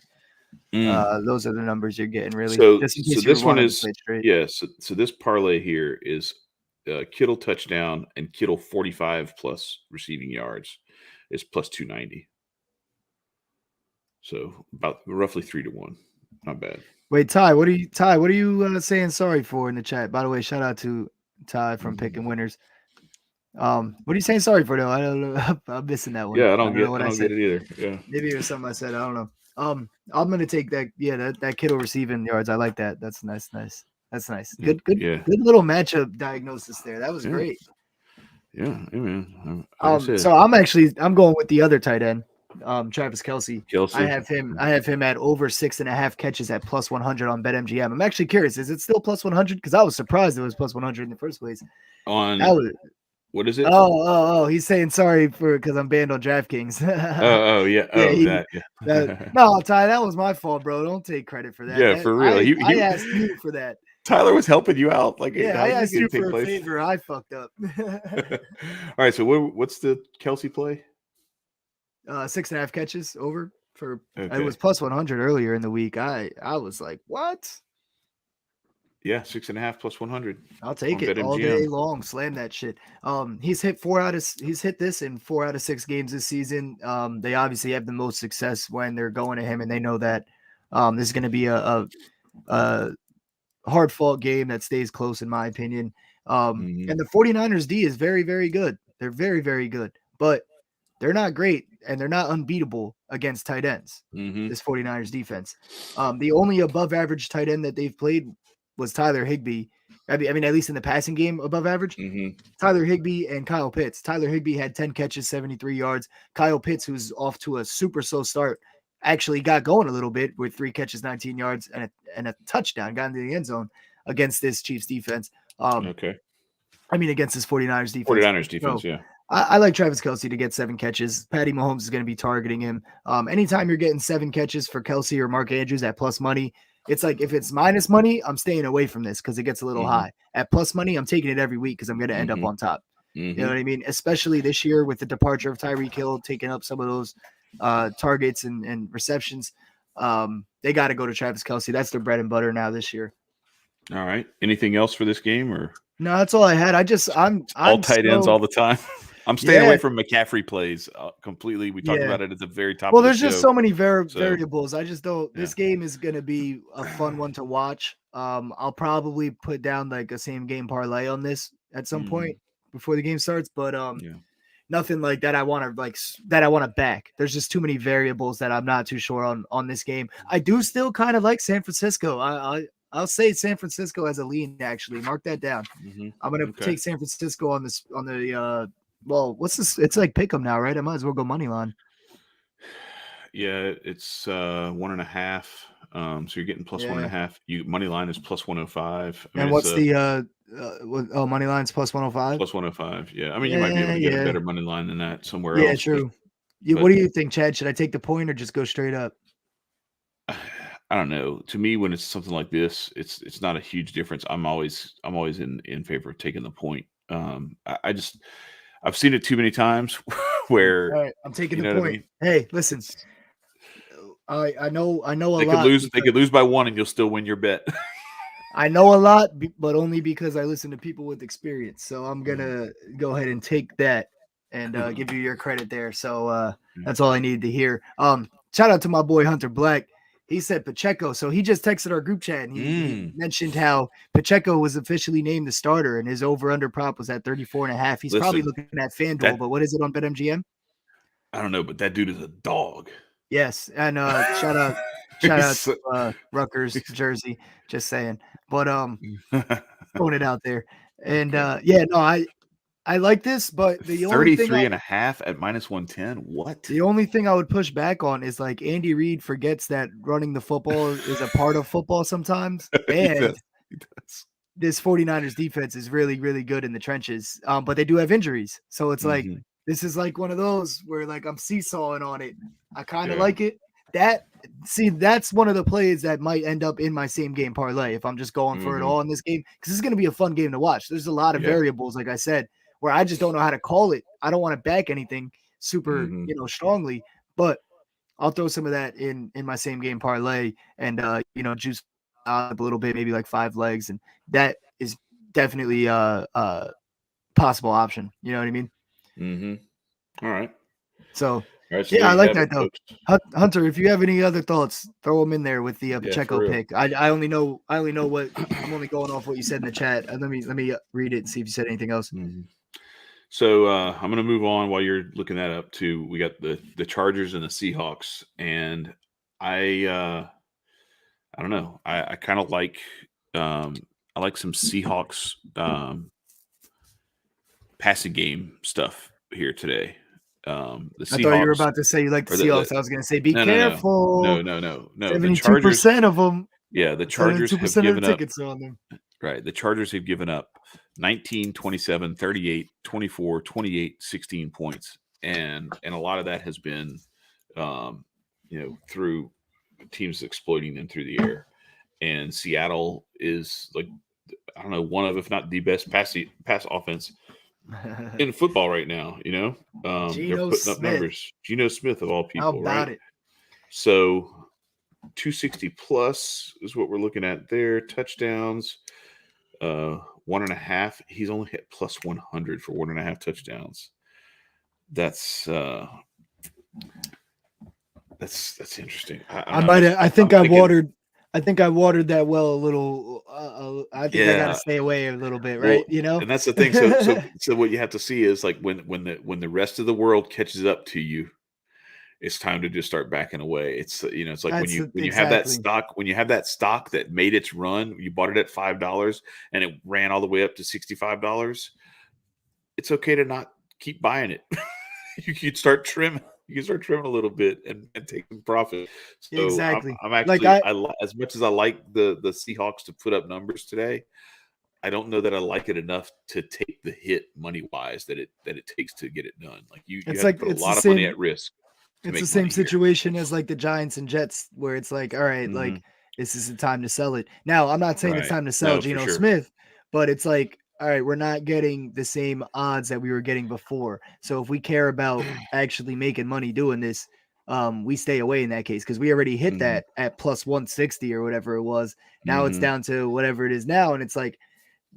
Those are the numbers you're getting, really. So this one is So this parlay here is Kittle touchdown and Kittle 45 plus receiving yards is plus 290. So about roughly 3-1. Not bad. Wait, Ty, what are you saying sorry for in the chat? By the way, shout out to Ty from Picking Winners. What are you saying sorry for though? I don't know. I'm missing that one. Yeah, I don't get it either. Yeah. Maybe it was something I said. I don't know. I'm gonna take that. Yeah, that Kittle receiving yards. I like that. That's nice. That's nice. Good little matchup diagnosis there. That was great. Yeah, man. So I'm going with the other tight end, Travis Kelce. I have him at over 6.5 catches at plus 100 on BetMGM. I'm actually curious, is it still plus 100? Because I was surprised it was plus 100 in the first place. What is it? Oh, he's saying sorry because I'm banned on DraftKings. Yeah. No, Ty, that was my fault, bro. Don't take credit for that. Yeah, for real. I asked you for that. Tyler was helping you out. Like, Yeah, how's I this asked you gonna take for a place? favor. I fucked up. All right. So what's the Kelsey play? 6.5 catches over for. It was Okay. plus 100 earlier in the week. I was like, what? Yeah, 6.5 plus 100. I'll take On it all day BetMGM. long. Slam that shit. He's hit this in 4 out of 6 games this season. They obviously have the most success when they're going to him, and they know that this is going to be a hard fought game that stays close, in my opinion. And the 49ers D is very, very good. They're very, very good, but they're not great, and they're not unbeatable against tight ends. This 49ers defense. The only above average tight end that they've played was Tyler Higbee. I mean, at least in the passing game, above average. Tyler Higbee and Kyle Pitts. Tyler Higbee had 10 catches, 73 yards. Kyle Pitts, who's off to a super slow start, actually got going a little bit with 3 catches, 19 yards, and a touchdown, got into the end zone against this Chiefs defense. Okay. I mean, against this 49ers defense. 49ers defense, So, yeah. I like Travis Kelce to get 7 catches. Patty Mahomes is going to be targeting him. Anytime you're getting 7 catches for Kelce or Mark Andrews at plus money, it's like if it's minus money, I'm staying away from this because it gets a little high. At plus money, I'm taking it every week because I'm going to end up on top. You know what I mean? Especially this year with the departure of Tyreek Hill taking up some of those targets and receptions. They got to go to Travis Kelce. That's their bread and butter now this year. All right. Anything else for this game, or no? That's all I had. I'm all tight ends all the time. I'm staying away from McCaffrey plays completely. We talked about it at the very top. Well, of the there's show. just so many variables. I just don't. This game is going to be a fun one to watch. I'll probably put down like a same game parlay on this at some point before the game starts, but nothing like that. I want to back. There's just too many variables that I'm not too sure on this game. I do still kind of like San Francisco. I'll say San Francisco as a lean. Actually, mark that down. I'm gonna take San Francisco on the. Well, what's this? It's like pick 'em now, right? I might as well go money line. Yeah, it's 1.5. So you're getting plus 1.5. Money line is plus 105. And what's the money line's plus 105? Plus 105. Yeah, I mean you might be able to get a better money line than that somewhere else. Yeah, true. What do you think, Chad? Should I take the point or just go straight up? I don't know. To me, when it's something like this, it's not a huge difference. I'm always in favor of taking the point. I've seen it too many times where all right, I'm taking the point. I mean? Hey, listen. I know a lot. They could lose by 1 and you'll still win your bet. I know a lot, but only because I listen to people with experience. So I'm gonna go ahead and take that and give you your credit there. So that's all I needed to hear. Shout out to my boy Hunter Black. He said Pacheco. So he just texted our group chat and he mentioned how Pacheco was officially named the starter and his over-under prop was at 34.5. He's probably looking at FanDuel, but what is it on BetMGM? I don't know, but that dude is a dog. Yes. And shout out to Rutgers jersey, just saying. But throwing it out there. And I like this, but the only 33.5 at minus 110. What? The only thing I would push back on is like Andy Reid forgets that running the football is a part of football sometimes. And he does. This 49ers defense is really, really good in the trenches. But they do have injuries. So it's like this is like one of those where like I'm seesawing on it. I kind of like it. That's one of the plays that might end up in my same game parlay if I'm just going for it all in this game. Because it's going to be a fun game to watch. There's a lot of variables, like I said, where I just don't know how to call it. I don't want to back anything super, strongly, but I'll throw some of that in my same game parlay and, juice up a little bit, maybe like 5 legs. And that is definitely a possible option. You know what I mean? All right. So, I like that though. Hunter, if you have any other thoughts, throw them in there with the Pacheco pick. I only know what I'm only going off what you said in the chat. Let me read it and see if you said anything else. So I'm going to move on while you're looking that up too. We got the Chargers and the Seahawks, and I don't know. I kind of like I like some Seahawks passing game stuff here today. The Seahawks, I thought you were about to say you like the Seahawks. I was going to say, be careful. No. 72% of them. Yeah, the Chargers have given up. Tickets on them. Right. The Chargers have given up 19, 27, 38, 24, 28, 16 points. And a lot of that has been, through teams exploiting them through the air. And Seattle is like, I don't know, one of, if not the best pass offense in football right now. They're Geno putting up Smith. numbers. Geno Smith of all How people, about right? it? So 260 plus is what we're looking at there. Touchdowns, 1.5. He's only hit plus 100 for 1.5 touchdowns. That's interesting. I think I watered that well a little. I think I got to stay away a little bit, right? Well, and that's the thing. So what you have to see is like when the rest of the world catches up to you, it's time to just start backing away. It's it's like when you have that stock that made its run, you bought it at $5 and it ran all the way up to $65. It's okay to not keep buying it. You can start trimming. You can start trimming a little bit and take some profit. So exactly. I'm actually, as much as I like the Seahawks to put up numbers today, I don't know that I like it enough to take the hit money wise that it takes to get it done. Like you have to put a lot of money at risk. It's the same situation as like the Giants and Jets, where it's like, all right, like this is the time to sell it. Now, I'm not saying it's time to sell Geno Smith, but it's like, all right, we're not getting the same odds that we were getting before. So if we care about actually making money doing this, we stay away in that case, because we already hit that at plus 160 or whatever it was. Now it's down to whatever it is now, and it's like,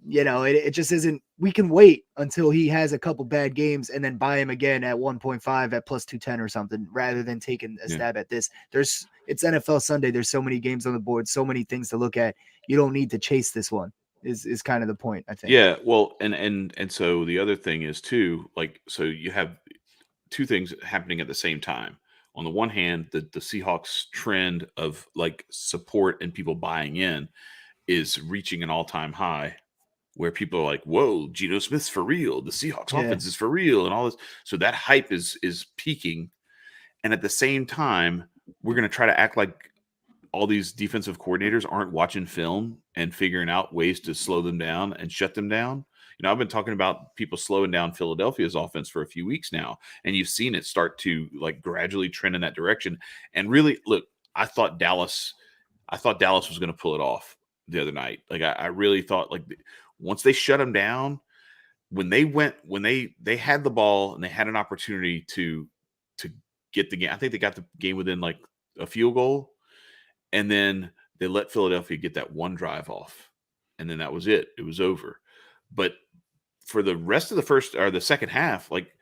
it just isn't. We can wait until he has a couple bad games and then buy him again at 1.5 at plus 210 or something, rather than taking a stab at this. It's NFL Sunday. There's so many games on the board, so many things to look at. You don't need to chase this one. Is kind of the point, I think. Yeah, well, and so the other thing is too, like, so you have two things happening at the same time. On the one hand, the Seahawks trend of like support and people buying in is reaching an all-time high, where people are like, whoa, Geno Smith's for real. The Seahawks offense is for real and all this. So that hype is peaking. And at the same time, we're going to try to act like all these defensive coordinators aren't watching film and figuring out ways to slow them down and shut them down. I've been talking about people slowing down Philadelphia's offense for a few weeks now, and you've seen it start to like gradually trend in that direction. And really, look, I thought Dallas was going to pull it off the other night. Like I really thought, like, once they shut them down, when they had the ball and they had an opportunity to get the game. I think they got the game within like a field goal, and then they let Philadelphia get that one drive off, and then that was it. It was over. But for the rest of the second half, like,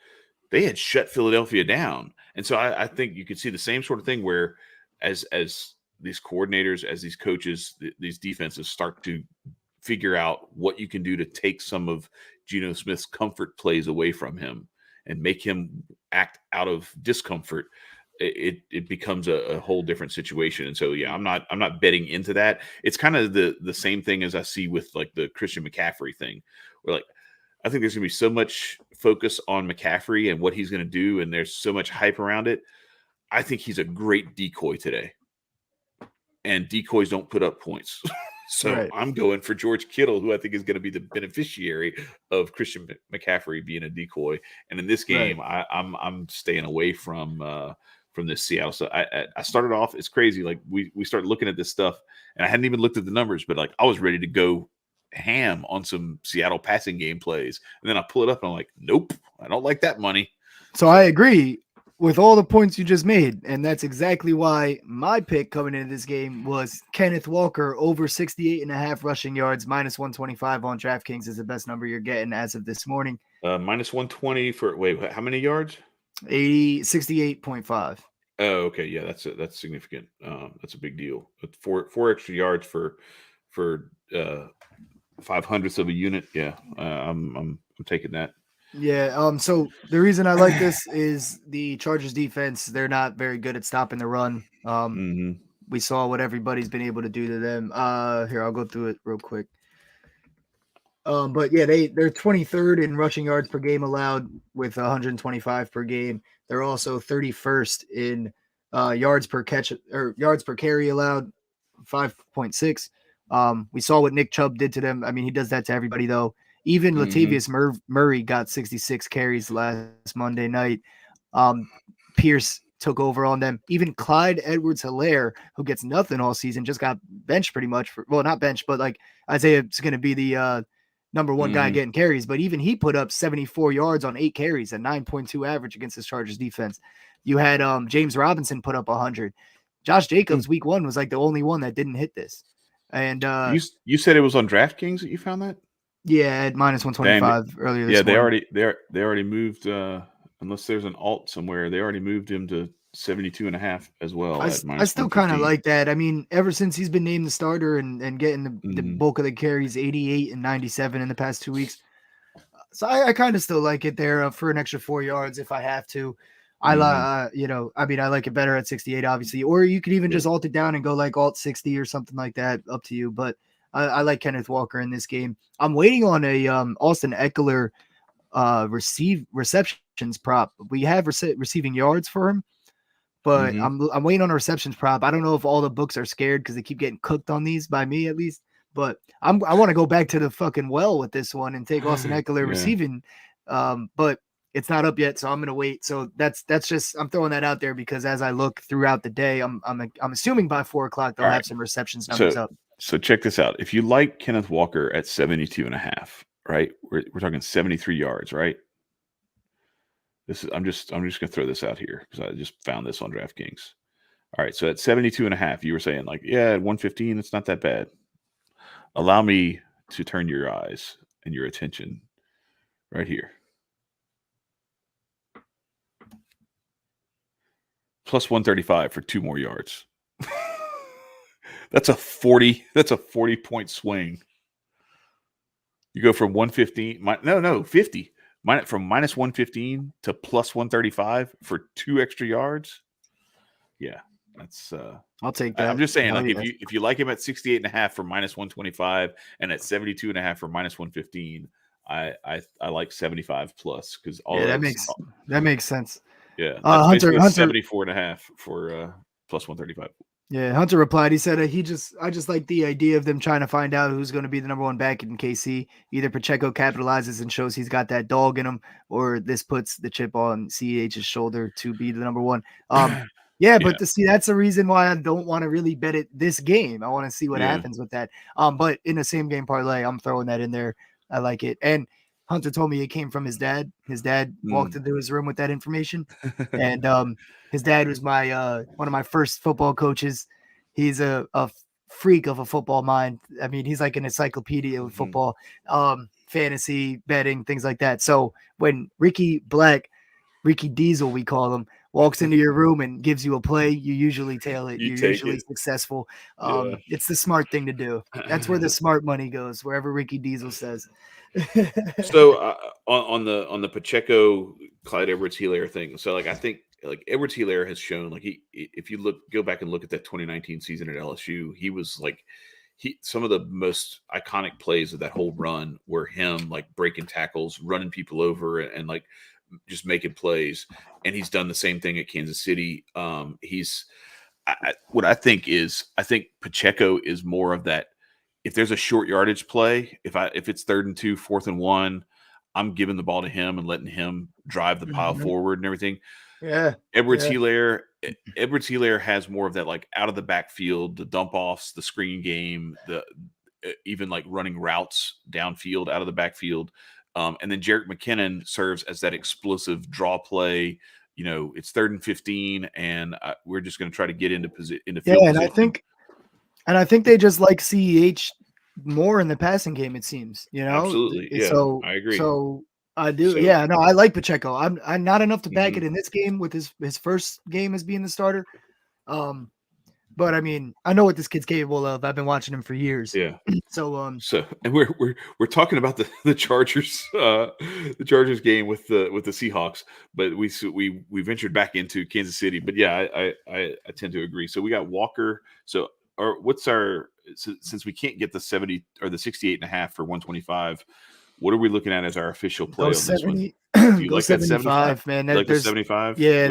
they had shut Philadelphia down. And so I think you could see the same sort of thing where as these coordinators, as these coaches, these defenses start to figure out what you can do to take some of Geno Smith's comfort plays away from him and make him act out of discomfort, it becomes a whole different situation. And so, yeah, I'm not betting into that. It's kind of the same thing as I see with like the Christian McCaffrey thing, where like, I think there's going to be so much focus on McCaffrey and what he's going to do, and there's so much hype around it. I think he's a great decoy today, and decoys don't put up points. So I'm going for George Kittle, who I think is going to be the beneficiary of Christian McCaffrey being a decoy. And in this game, I'm staying away from this Seattle. So I started off, it's crazy. Like we started looking at this stuff, and I hadn't even looked at the numbers, but like I was ready to go ham on some Seattle passing game plays, and then I pull it up and I'm like, nope, I don't like that money. So I agree with all the points you just made, and that's exactly why my pick coming into this game was Kenneth Walker over 68.5 rushing yards, minus 125 on DraftKings is the best number you're getting as of this morning. Minus 120 for how many yards? 68.5. Oh, okay, yeah, that's significant. That's a big deal. Four extra yards for 0.05 of a unit. Yeah, I'm taking that. Yeah. So the reason I like this is the Chargers defense. They're not very good at stopping the run. We saw what everybody's been able to do to them. Here, I'll go through it real quick. But yeah, they're 23rd in rushing yards per game allowed with 125 per game. They're also 31st in yards per catch or yards per carry allowed, 5.6. We saw what Nick Chubb did to them. I mean, he does that to everybody though. Even Latavius Murray got 66 carries last Monday night. Pierce took over on them. Even Clyde Edwards-Helaire, who gets nothing all season, just got benched pretty much not benched, but like Isaiah's going to be the number one guy getting carries. But even he put up 74 yards on 8 carries, a 9.2 average against this Chargers defense. You had James Robinson put up 100. Josh Jacobs week 1 was like the only one that didn't hit this. And you said it was on DraftKings that you found that? Yeah, at minus 125 earlier this morning. They already moved unless there's an alt somewhere, they already moved him to 72.5 as well. I still kind of like that. I mean, ever since he's been named the starter and getting the bulk of the carries, 88 and 97 in the past 2 weeks. So I kind of still like it there for an extra 4 yards if I have to. I like it better at 68, obviously, or you could even just alt it down and go like alt 60 or something like that, up to you. But I like Kenneth Walker in this game. I'm waiting on a Austin Eckler receptions prop. We have receiving yards for him, but I'm waiting on a receptions prop. I don't know if all the books are scared because they keep getting cooked on these, by me at least. But I want to go back to the fucking well with this one and take Austin Eckler receiving. But it's not up yet, so I'm gonna wait. So that's just, I'm throwing that out there because as I look throughout the day, I'm assuming by 4 o'clock they'll have some receptions numbers up. So check this out. If you like Kenneth Walker at 72.5, right? We're talking 73 yards, right? I'm just gonna throw this out here because I just found this on DraftKings. All right, so at 72.5, you were saying like, yeah, at 115, it's not that bad. Allow me to turn your eyes and your attention right here. Plus 135 for 2 more yards. That's a 40 point swing. You go from 115, 50. From minus 115 to plus 135 for 2 extra yards. Yeah, that's I'll take that. I'm just saying, like, if you like him at 68.5 for minus 125 and at 72.5 for minus 115, I like 75 plus because all that makes sense. Yeah, Hunter 74.5 for plus 135. Yeah, Hunter replied. He said I just like the idea of them trying to find out who's going to be the number 1 back in KC. Either Pacheco capitalizes and shows he's got that dog in him, or this puts the chip on CEH's shoulder to be the number 1. But to see, that's the reason why I don't want to really bet it this game. I want to see what happens with that. But in the same game parlay, I'm throwing that in there. I like it. And Hunter told me it came from his dad. His dad walked into his room with that information, and his dad was my one of my first football coaches. He's a freak of a football mind. I mean, he's like an encyclopedia of football, fantasy betting, things like that. So when Ricky Diesel, we call him, walks into your room and gives you a play, you usually tail it. You're usually successful. It's the smart thing to do. That's where the smart money goes, wherever Ricky Diesel says. So on the Pacheco Clyde Edwards-Helaire thing, so like I think like Edwards-Helaire has shown, like if you go back and look at that 2019 season at LSU, he was like some of the most iconic plays of that whole run were him like breaking tackles, running people over, and like just making plays. And he's done the same thing at Kansas City. What I think Pacheco is more of that. If there's a short yardage play, if it's 3rd and 2, 4th and 1, I'm giving the ball to him and letting him drive the pile forward and everything. Yeah. Edwards-Helaire has more of that, like out of the backfield, the dump offs, the screen game, the even like running routes downfield out of the backfield. And then Jerick McKinnon serves as that explosive draw play. You know, it's 3rd and 15, and we're just going to try to get into field position. And I think they just like CEH more in the passing game, it seems, you know? Absolutely. Yeah, so, I agree. So I do. So, yeah, no, I like Pacheco. I'm not enough to back it in this game with his first game as being the starter. But I mean, I know what this kid's capable of. I've been watching him for years. Yeah. So and we're talking about the Chargers, the Chargers game with the Seahawks, but we ventured back into Kansas City. But yeah, I tend to agree. So we got Walker. So since we can't get the 70 or the 68.5 for 125, what are we looking at as our official play on this one? Do you like 75, man? You like the 75? Yeah,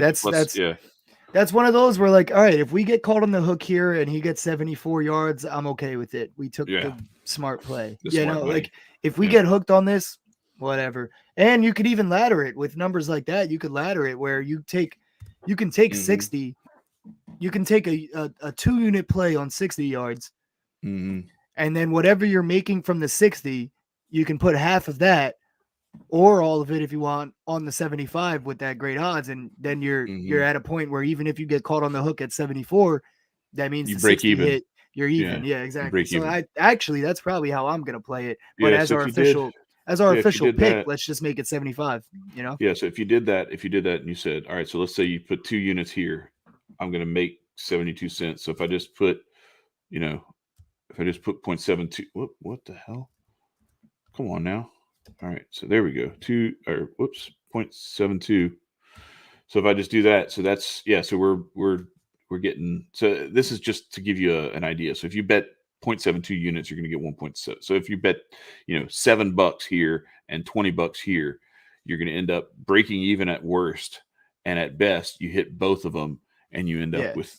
that's one of those where, like, all right, if we get caught on the hook here and he gets 74 yards, I'm okay with it. We took the smart play. Like if we get hooked on this, whatever. And you could even ladder it with numbers like that. You could ladder it where you take You can take 60. You can take a 2-unit play on 60 yards. And then whatever you're making from the 60, you can put half of that or all of it if you want on the 75 with that great odds. And then you're at a point where even if you get caught on the hook at 74, that means you the break 60 even. hit, you're even. Yeah, exactly. So that's probably how I'm going to play it. But as our official pick, let's just make it 75, you know? Yeah. So if you did that and you said, all right, so let's say you put 2 units here, I'm going to make 72 cents. So if I just put, if I just put 0.72, what the hell? Come on now. All right. So there we go. 0.72. So if I just do that, so that's, so we're getting, so this is just to give you an idea. So if you bet 0.72 units, you're going to get 1.7. So if you bet, $7 here and $20 here, you're going to end up breaking even at worst. And at best, you hit both of them and you end up with,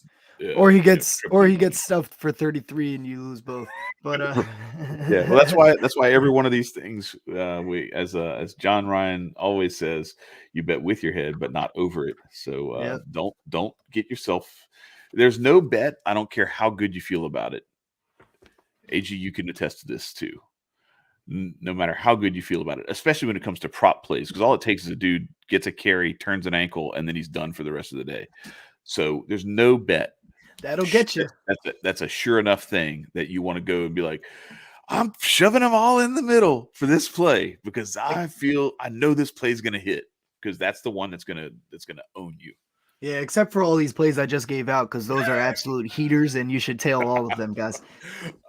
or he gets stuffed for 33 and you lose both. But yeah, well, that's why every one of these things, we as John Ryan always says, you bet with your head, but not over it. So don't get yourself. There's no bet. I don't care how good you feel about it. AG, you can attest to this too. No matter how good you feel about it, especially when it comes to prop plays, because all it takes is a dude gets a carry, turns an ankle, and then he's done for the rest of the day. So there's no bet. That'll get you. That's a sure enough thing that you want to go and be like, I'm shoving them all in the middle for this play because I know this play is going to hit because that's the one that's going to own you. Yeah, except for all these plays I just gave out because those are absolute heaters and you should tail all of them, guys.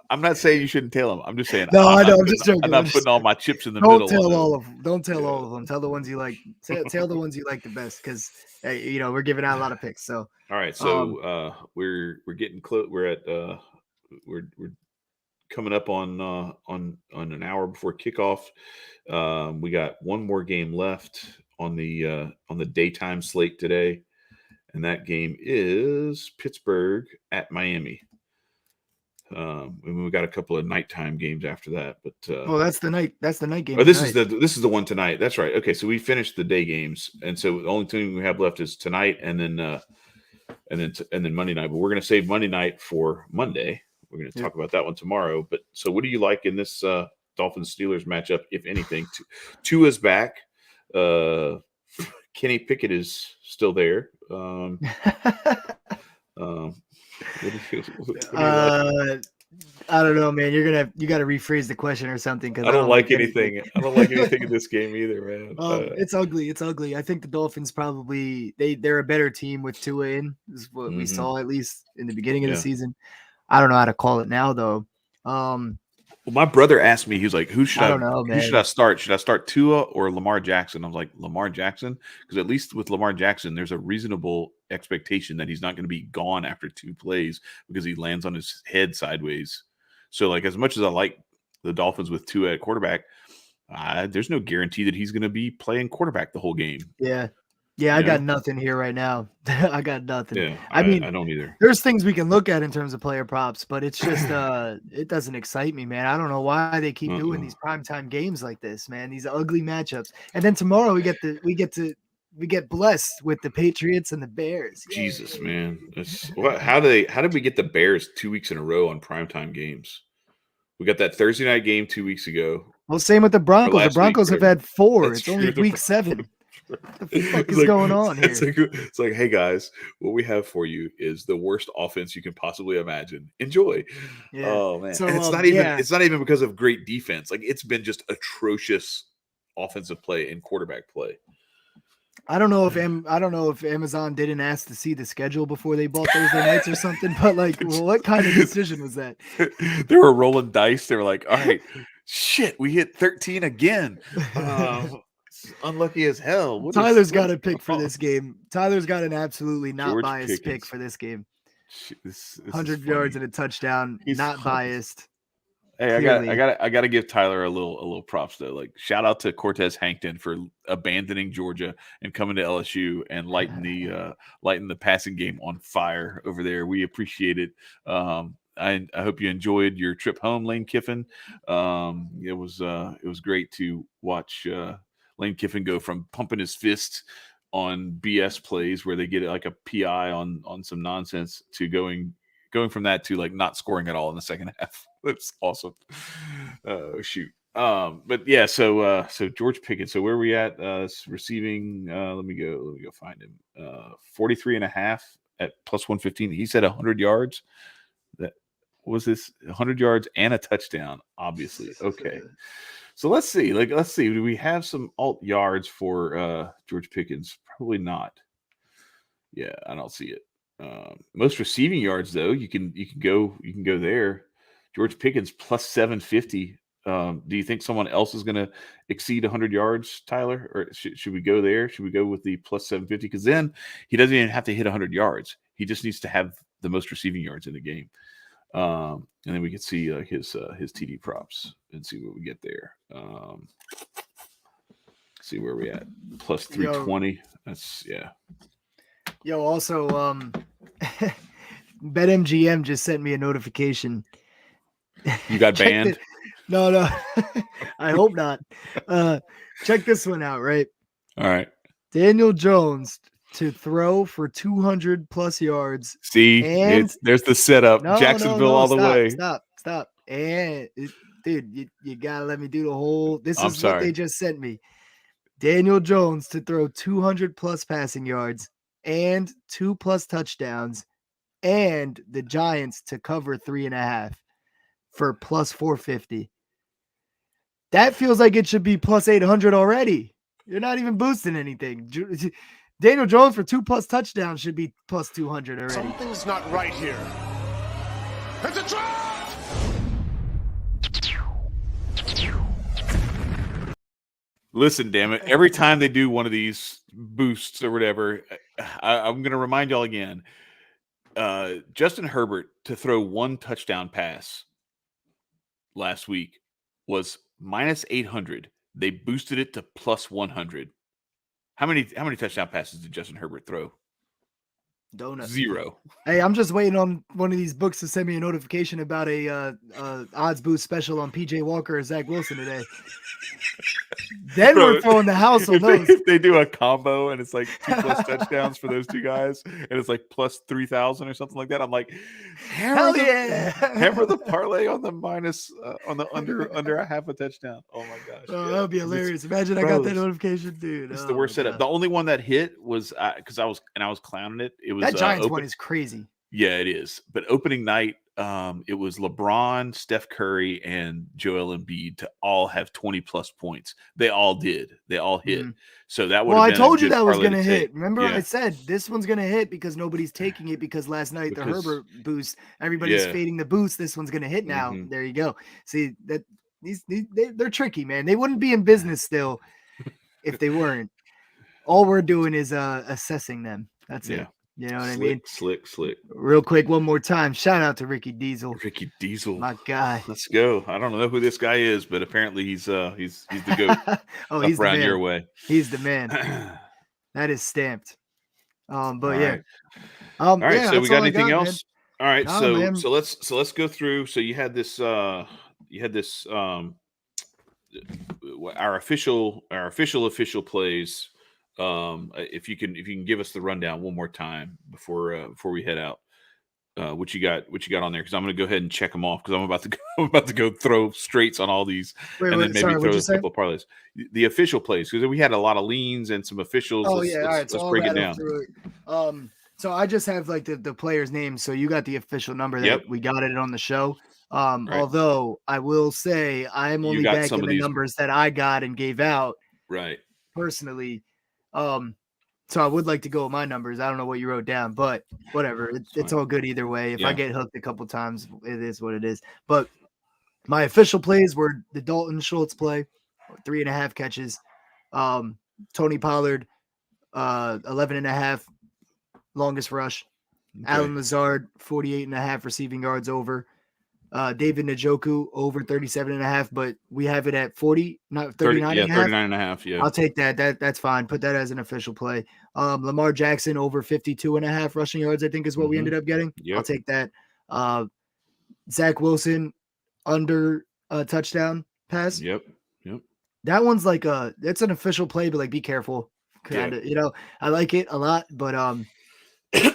I'm not saying you shouldn't tail them. I'm just saying. No, I know. I'm just joking. I'm not putting all my chips in the middle. Don't tail all of them. Don't tail all of them. Tell the ones you like. Tail the ones you like the best because we're giving out a lot of picks. So all right. So we're getting close. We're at we're coming up on an hour before kickoff. We got one more game left on the daytime slate today, and that game is Pittsburgh at Miami. And we got a couple of nighttime games after that, but that's the night game. Oh, this is the one tonight. That's right. Okay, so we finished the day games, and so the only thing we have left is tonight, and then Monday night. But we're going to save Monday night for Monday. We're going to talk about that one tomorrow. But so, what do you like in this Dolphins Steelers matchup, if anything? Tua's back. Kenny Pickett is still there. What do you like? I don't know, man. You got to rephrase the question or something because I don't like anything. I don't like anything in this game either, man. It's ugly. It's ugly. I think the Dolphins probably they're a better team with Tua in. This is what we saw at least in the beginning of the season. I don't know how to call it now though. Well, my brother asked me, he was like, who should I start? Should I start Tua or Lamar Jackson? I was like, Lamar Jackson? Because at least with Lamar Jackson, there's a reasonable expectation that he's not going to be gone after 2 plays because he lands on his head sideways. So, like, as much as I like the Dolphins with Tua at quarterback, there's no guarantee that he's going to be playing quarterback the whole game. Yeah, I got nothing here right now. I got nothing. Yeah, I mean, I don't either. There's things we can look at in terms of player props, but it's just it doesn't excite me, man. I don't know why they keep doing these primetime games like this, man. These ugly matchups. And then tomorrow we get blessed with the Patriots and the Bears. Jesus, man. How did we get the Bears 2 weeks in a row on primetime games? We got that Thursday night game 2 weeks ago. Well, same with the Broncos. The Broncos have had 4. It's only week 7. What the fuck is going on here? It's like, hey guys, what we have for you is the worst offense you can possibly imagine. Enjoy. Yeah. Oh man, so, and it's not even because of great defense. Like it's been just atrocious offensive play and quarterback play. I don't know if Amazon didn't ask to see the schedule before they bought Thursday nights or something, but like, well, what kind of decision was that? They were rolling dice. They were like, all right, shit, we hit 13 again. Unlucky as hell. Tyler's got a pick for this game. Tyler's got an absolutely not biased pick for this game. 100 yards and a touchdown. He's not biased. Hey, I got to give Tyler a little props though. Like shout out to Cortez Hankton for abandoning Georgia and coming to LSU and lighting the passing game on fire over there. We appreciate it. I hope you enjoyed your trip home, Lane Kiffin. It was great to watch Lane Kiffin go from pumping his fist on BS plays where they get like a PI on some nonsense to going from that to like not scoring at all in the second half. That's awesome. Oh shoot. But yeah, so George Pickens. So where are we at? Receiving. Let me go find him. 43.5 at plus 115. He said 100 yards. That was this 100 yards and a touchdown. Obviously, okay. So let's see. Do we have some alt yards for George Pickens? Probably not. Yeah, I don't see it. Most receiving yards, though, you can go there. George Pickens plus 750. Do you think someone else is going to exceed 100 yards, Tyler? Or should we go there? Should we go with the plus 750? Because then he doesn't even have to hit 100 yards. He just needs to have the most receiving yards in the game. And then we can see his TD props and see what we get there. See where we at. Plus 320. That's Yo, also, BetMGM just sent me a notification. You got banned? No. I hope not. Check this one out, right? All right. Daniel Jones to throw for 200 plus yards. See, there's the setup. Jacksonville all the way. Stop. And dude, you gotta let me do the whole. This is what they just sent me. Daniel Jones to throw 200 plus passing yards and 2+ touchdowns, and the Giants to cover 3.5 for plus 450. That feels like it should be plus 800 already. You're not even boosting anything. Daniel Jones for 2+ touchdowns should be plus 200 already. Something's not right here. It's a trap! Listen, damn it. Every time they do one of these boosts or whatever, I'm going to remind y'all again. Justin Herbert to throw 1 touchdown pass last week was minus 800. They boosted it to plus 100. How many touchdown passes did Justin Herbert throw? Donut. 0. Hey, I'm just waiting on one of these books to send me a notification about a odds boost special on PJ Walker or Zach Wilson today. Then we're throwing the house on those. If they do a combo and it's like 2+ touchdowns for those two guys, and it's like plus 3,000 or something like that, I'm like, hell yeah! Hammer the parlay on the minus on the under a half a touchdown. Oh my gosh! Oh, that would be hilarious. Imagine I got that notification, dude. It's the worst setup. The only one that hit was because I was clowning it. It was that Giants one is crazy. Yeah, it is. But opening night, it was LeBron, Steph Curry, and Joel Embiid to all have 20+ points. They all did. They all hit. So that would. Well, I told you that was going to hit. Remember, yeah. I said this one's going to hit because nobody's taking it because last night the Herbert boost, everybody's fading the boost. This one's going to hit now. There you go. See that they're tricky, man. They wouldn't be in business still if they weren't. All we're doing is assessing them. That's it. You know what I mean? Slick. Real quick, one more time. Shout out to Ricky Diesel. Ricky Diesel, my guy. Let's go. I don't know who this guy is, but apparently he's the goat. Oh, he's around the man. Your way. He's the man. That is stamped. But all yeah. Right. All right. Yeah, so we got anything else? Man. All right. No, so let's go through. So you had this. Our official plays. If you can give us the rundown one more time before we head out, what you got on there? Because I'm going to go ahead and check them off because I'm about to go throw straights on all these then maybe throw a couple of parlays. The official plays, because we had a lot of leans and some officials. Oh yeah, all right. Let's break it down. So I just have like the players' names. So you got the official number that we got it on the show. Right. Although I will say I'm only back in the numbers that I got and gave out. Right. Personally. So I would like to go with my numbers. I don't know what you wrote down, but whatever. It's all good either way. If I get hooked a couple times, it is what it is. But my official plays were the Dalton Schultz play, 3.5 catches. Tony Pollard, 11.5 longest rush. Okay. Alan Lazard, 48.5 receiving yards over. David Njoku over 37.5, but we have it at 40, not 39. 39.5. Yeah, I'll take that. That's fine. Put that as an official play. Lamar Jackson over 52.5 rushing yards, I think is what we ended up getting. Yep. I'll take that. Zach Wilson under a touchdown pass. Yep. That one's like it's an official play, but like be careful. kind of, I like it a lot, but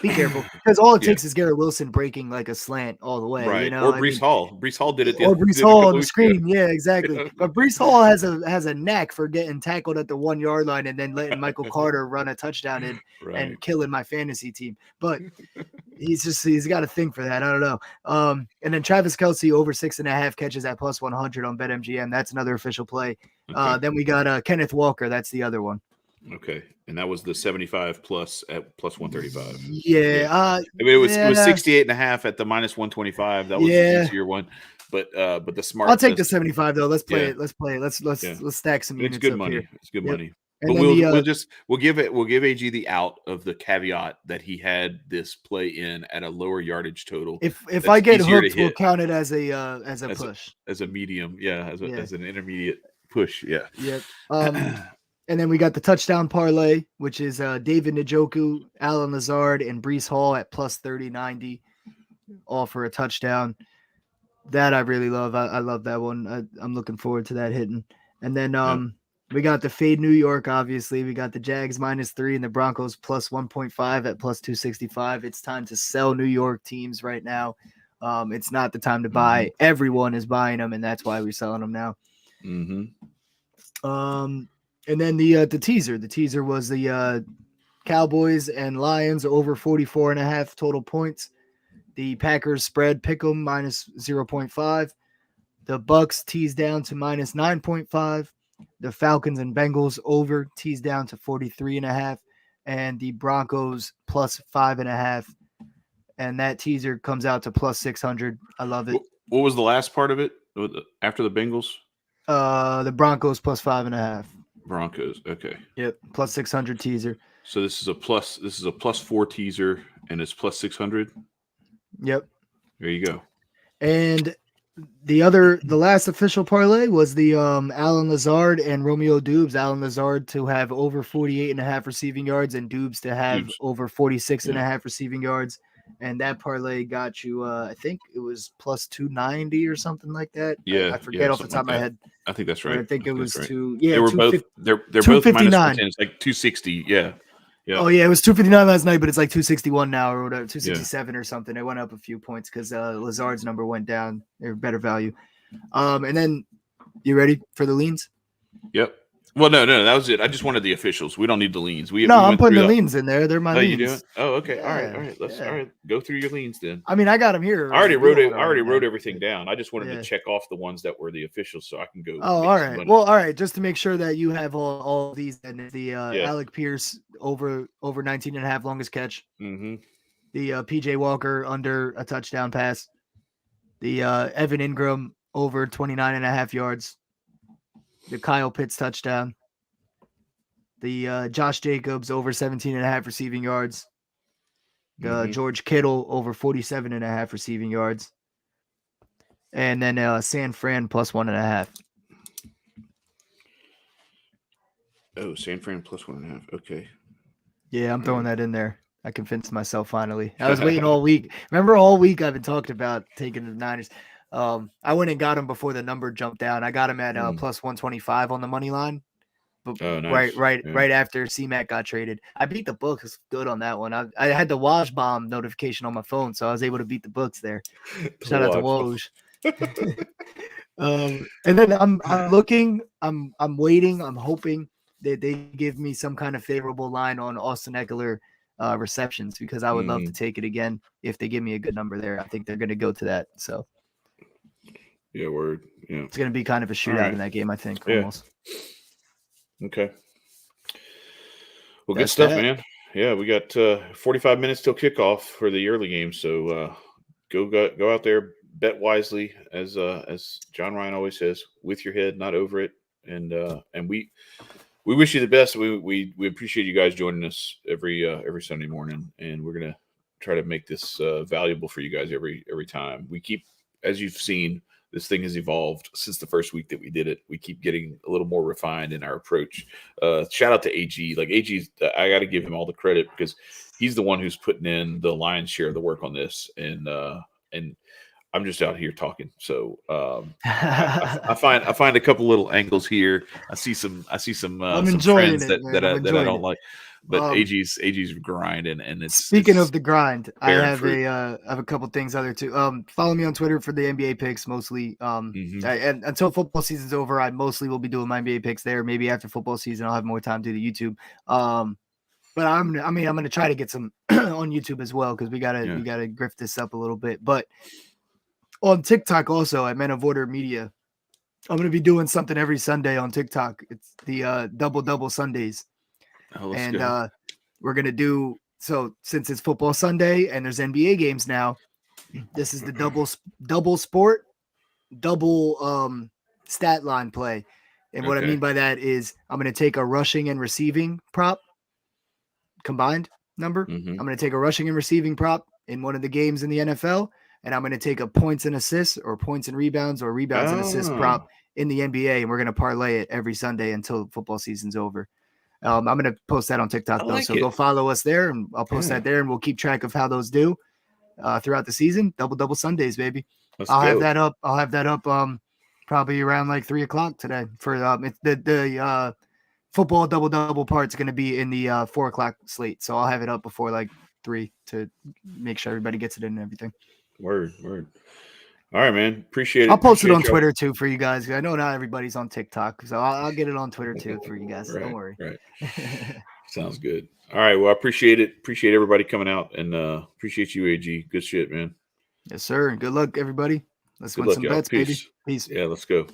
be careful because all it takes is Garrett Wilson breaking like a slant all the way, right? Or Breece Hall. Breece Hall did it. Or Breece Hall on the screen, yeah, exactly. But Breece Hall has a knack for getting tackled at the 1 yard line and then letting Michael Carter run a touchdown and killing my fantasy team. But he's got a thing for that. I don't know. And then Travis Kelce over 6.5 catches at plus 100 on BetMGM. That's another official play. Okay. Then we got Kenneth Walker. That's the other one. Okay, and that was the 75 plus at plus 135. Yeah. I mean, it was 68.5 at the minus 125. That was the easier one, but the smart. I'll take the 75 though. Let's play it. Let's play it. Let's stack some units. It's good up money. Here. It's good money. And but we'll give AG the out of the caveat that he had this play in at a lower yardage total. If I get hooked, we'll count it as a push, as a medium, as an intermediate push, Yep. And then we got the touchdown parlay, which is David Njoku, Alan Lazard, and Breece Hall at plus 30.90, all for a touchdown. That I really love. I love that one. I'm looking forward to that hitting. And then we got the fade New York, obviously. We got the Jags -3 and the Broncos plus 1.5 at plus 265. It's time to sell New York teams right now. It's not the time to buy. Everyone is buying them, and that's why we're selling them now. And then the teaser. The teaser was the Cowboys and Lions over 44.5 total points. The Packers spread pick'em -0.5. The Bucks teased down to -9.5. The Falcons and Bengals over teased down to 43.5, and the Broncos plus 5.5. And that teaser comes out to plus 600. I love it. What was the last part of it after the Bengals? The Broncos plus 5.5. Broncos. Okay. Yep. Plus 600 teaser. So this is a plus 4 teaser and it's plus 600. Yep. There you go. And the last official parlay was the Alan Lazard and Romeo Dubes. Alan Lazard to have over 48.5 receiving yards and Dubes to have over 46.5 receiving yards. And that parlay got you, I think it was plus 290 or something like that. Yeah, I forget off the top of my head. I think that's right. But I think it was right. they were both. They're both minus 110. It's like 260. Yeah. Oh yeah, it was 259 last night, but it's like 261 now or whatever, 267 or something. It went up a few points because Lazard's number went down. They're better value. And then you ready for the leans? Yep. Well, no, that was it. I just wanted the officials. We don't need the leans. I'm putting the leans in there. They're my leans. You do it? Oh, okay. All right. Let's go through your leans then. I mean, I got them here. I already wrote it. I already wrote everything down. I just wanted to check off the ones that were the officials so I can go. Oh, all right. Well, all right. Just to make sure that you have all these, and the Alec Pierce over 19.5 longest catch. Mm-hmm. The PJ Walker under a touchdown pass. The Evan Ingram over 29.5 yards. The Kyle Pitts touchdown. The Josh Jacobs over 17.5 receiving yards. The George Kittle over 47.5 receiving yards. And then San Fran plus 1.5. Oh, San Fran plus 1.5. Okay. Yeah, I'm throwing that in there. I convinced myself finally. I was waiting all week. Remember, all week I've been talking about taking the Niners. I went and got him before the number jumped down. I got him at plus 125 on the money line. But nice. right after C-Mac got traded. I beat the books good on that one. I had the Woj bomb notification on my phone, so I was able to beat the books there. Shout out to Woj. And then I'm looking, I'm waiting, I'm hoping that they give me some kind of favorable line on Austin Eckler receptions, because I would love to take it again if they give me a good number there. I think they're going to go to that. So yeah, word. Yeah, it's going to be kind of a shootout in that game, I think. Almost. Okay. Well, good stuff, man. Yeah, we got 45 minutes till kickoff for the early game, so go out there, bet wisely, as John Ryan always says, with your head, not over it. And we wish you the best. We appreciate you guys joining us every Sunday morning, and we're gonna try to make this valuable for you guys every time. We keep, as you've seen, this thing has evolved since the first week that we did it. We keep getting a little more refined in our approach. Shout out to AG. Like AG, I got to give him all the credit because he's the one who's putting in the lion's share of the work on this. And I'm just out here talking. So I find a couple little angles here. I see some I'm some enjoying trends it, that man. I don't like. But AG's grinding, and it's speaking of the grind. I have fruit. a couple things other too. Follow me on Twitter for the NBA picks mostly. And until football season's over, I mostly will be doing my NBA picks there. Maybe after football season, I'll have more time to do the YouTube. But I'm gonna try to get some on YouTube as well because we gotta grift this up a little bit. But on TikTok also at Men of Order Media, I'm gonna be doing something every Sunday on TikTok. It's the double Sundays. And we're going to do, so since it's football Sunday and there's NBA games now, this is the double sport, double stat line play. And what I mean by that is I'm going to take a rushing and receiving prop combined number. I'm going to take a rushing and receiving prop in one of the games in the NFL. And I'm going to take a points and assists or points and rebounds or rebounds and assists prop in the NBA. And we're going to parlay it every Sunday until football season's over. I'm going to post that on TikTok, though. So go follow us there, and I'll post that there, and we'll keep track of how those do throughout the season. Double Sundays, baby. I'll have that up. Probably around like 3:00 today for the football double part's going to be in the 4:00 slate. So I'll have it up before like 3 to make sure everybody gets it in and everything. Word. All right, man. Appreciate it. I'll post it on Twitter too for you guys. I know not everybody's on TikTok, so I'll get it on Twitter too for you guys. Don't worry. Right. Sounds good. All right. Well, I appreciate it. Appreciate everybody coming out, and appreciate you, AG. Good shit, man. Yes, sir. Good luck, everybody. Let's win some bets, baby. Peace. Yeah, let's go.